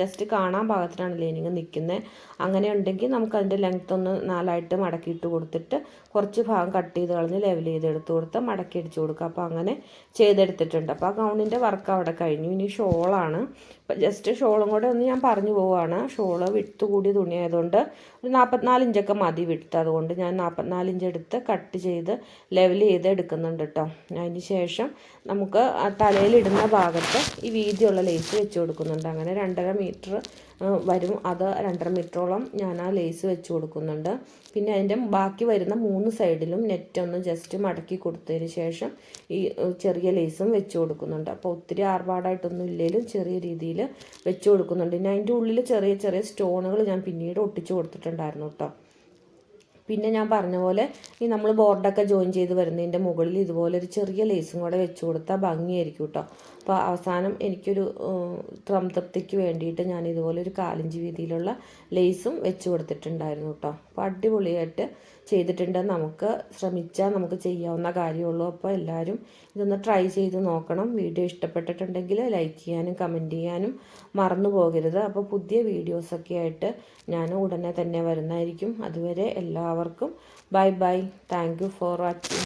ജസ്റ്റ് കാണാൻ പാകത്തിനാണ് ലൈനിങ് നിൽക്കുന്നത്. അങ്ങനെ ഉണ്ടെങ്കിൽ നമുക്ക് അതിൻ്റെ ലെങ്ത്ത് ഒന്ന് 4ആയിട്ട് മടക്കിയിട്ട് കൊടുത്തിട്ട് കുറച്ച് ഭാഗം കട്ട് ചെയ്ത് കളഞ്ഞ് ലെവൽ ചെയ്തെടുത്ത് കൊടുത്ത് മടക്കി അടിച്ചു കൊടുക്കുക. അപ്പോൾ അങ്ങനെ ചെയ്തെടുത്തിട്ടുണ്ട്. അപ്പോൾ ആ ഗൗണിൻ്റെ വർക്ക് അവിടെ കഴിഞ്ഞു. ഇനി ഷോളാണ്. അപ്പോൾ ജസ്റ്റ് ഷോളും കൂടെ ഒന്ന് ഞാൻ പറഞ്ഞു പോവുകയാണ്. ഷോള് വിട്ട് കൂടിയ തുണിയായതുകൊണ്ട് ഒരു 44 ഇഞ്ചൊക്കെ മതി വിട്ട്. അതുകൊണ്ട് ഞാൻ 44 ഇഞ്ച് എടുത്ത് കട്ട് ചെയ്ത് ലെവൽ ചെയ്ത് എടുക്കുന്നുണ്ട് കേട്ടോ. അതിന് ശേഷം നമുക്ക് തലയിലിടുന്ന ഭാഗത്ത് ഈ വീതിയുള്ള ലേസ് വെച്ച് കൊടുക്കുന്നുണ്ട്. അങ്ങനെ 2.5 മീറ്റർ വരും. അത് 2.5 മീറ്ററോളം ഞാൻ ആ ലേസ് വെച്ച് കൊടുക്കുന്നുണ്ട്. പിന്നെ അതിൻ്റെ ബാക്കി വരുന്ന 3 സൈഡിലും നെറ്റ് ഒന്ന് ജസ്റ്റ് മടക്കി കൊടുത്തതിന് ശേഷം ഈ ചെറിയ ലേസും വെച്ച് കൊടുക്കുന്നുണ്ട്. അപ്പോൾ ഒത്തിരി ആർഭാടായിട്ടൊന്നും ഇല്ലെങ്കിലും ചെറിയ രീതിയിൽ വെച്ച് കൊടുക്കുന്നുണ്ട്. ഇനി അതിൻ്റെ ഉള്ളിൽ ചെറിയ ചെറിയ സ്റ്റോണുകൾ ഞാൻ പിന്നീട് ഒട്ടിച്ച് കൊടുത്തിട്ടുണ്ടായിരുന്നു കേട്ടോ. പിന്നെ ഞാൻ പറഞ്ഞ പോലെ ഈ നമ്മൾ ബോർഡൊക്കെ ജോയിൻ ചെയ്ത് വരുന്നതിൻ്റെ മുകളിൽ ഇതുപോലെ ഒരു ചെറിയ ലേസും കൂടെ വെച്ച് കൊടുത്താൽ ഭംഗിയായിരിക്കും കേട്ടോ. അപ്പോൾ അവസാനം എനിക്കൊരു സംതൃപ്തിക്ക് വേണ്ടിയിട്ട് ഞാൻ ഇതുപോലെ ഒരു 1/4 ഇഞ്ച് വീതിയിലുള്ള ലേസും വെച്ച് കൊടുത്തിട്ടുണ്ടായിരുന്നു കേട്ടോ. അപ്പോൾ അടിപൊളിയായിട്ട് ചെയ്തിട്ടുണ്ട്. നമുക്ക് ശ്രമിച്ചാൽ നമുക്ക് ചെയ്യാവുന്ന കാര്യമുള്ളൂ. അപ്പോൾ എല്ലാവരും ഇതൊന്ന് ട്രൈ ചെയ്ത് നോക്കണം. വീഡിയോ ഇഷ്ടപ്പെട്ടിട്ടുണ്ടെങ്കിൽ ലൈക്ക് ചെയ്യാനും കമൻറ്റ് ചെയ്യാനും മറന്നു പോകരുത്. അപ്പോൾ പുതിയ വീഡിയോസൊക്കെ ആയിട്ട് ഞാൻ ഉടനെ തന്നെ വരുന്നതായിരിക്കും. അതുവരെ എല്ലാവർക്കും bye bye. Thank you for watching.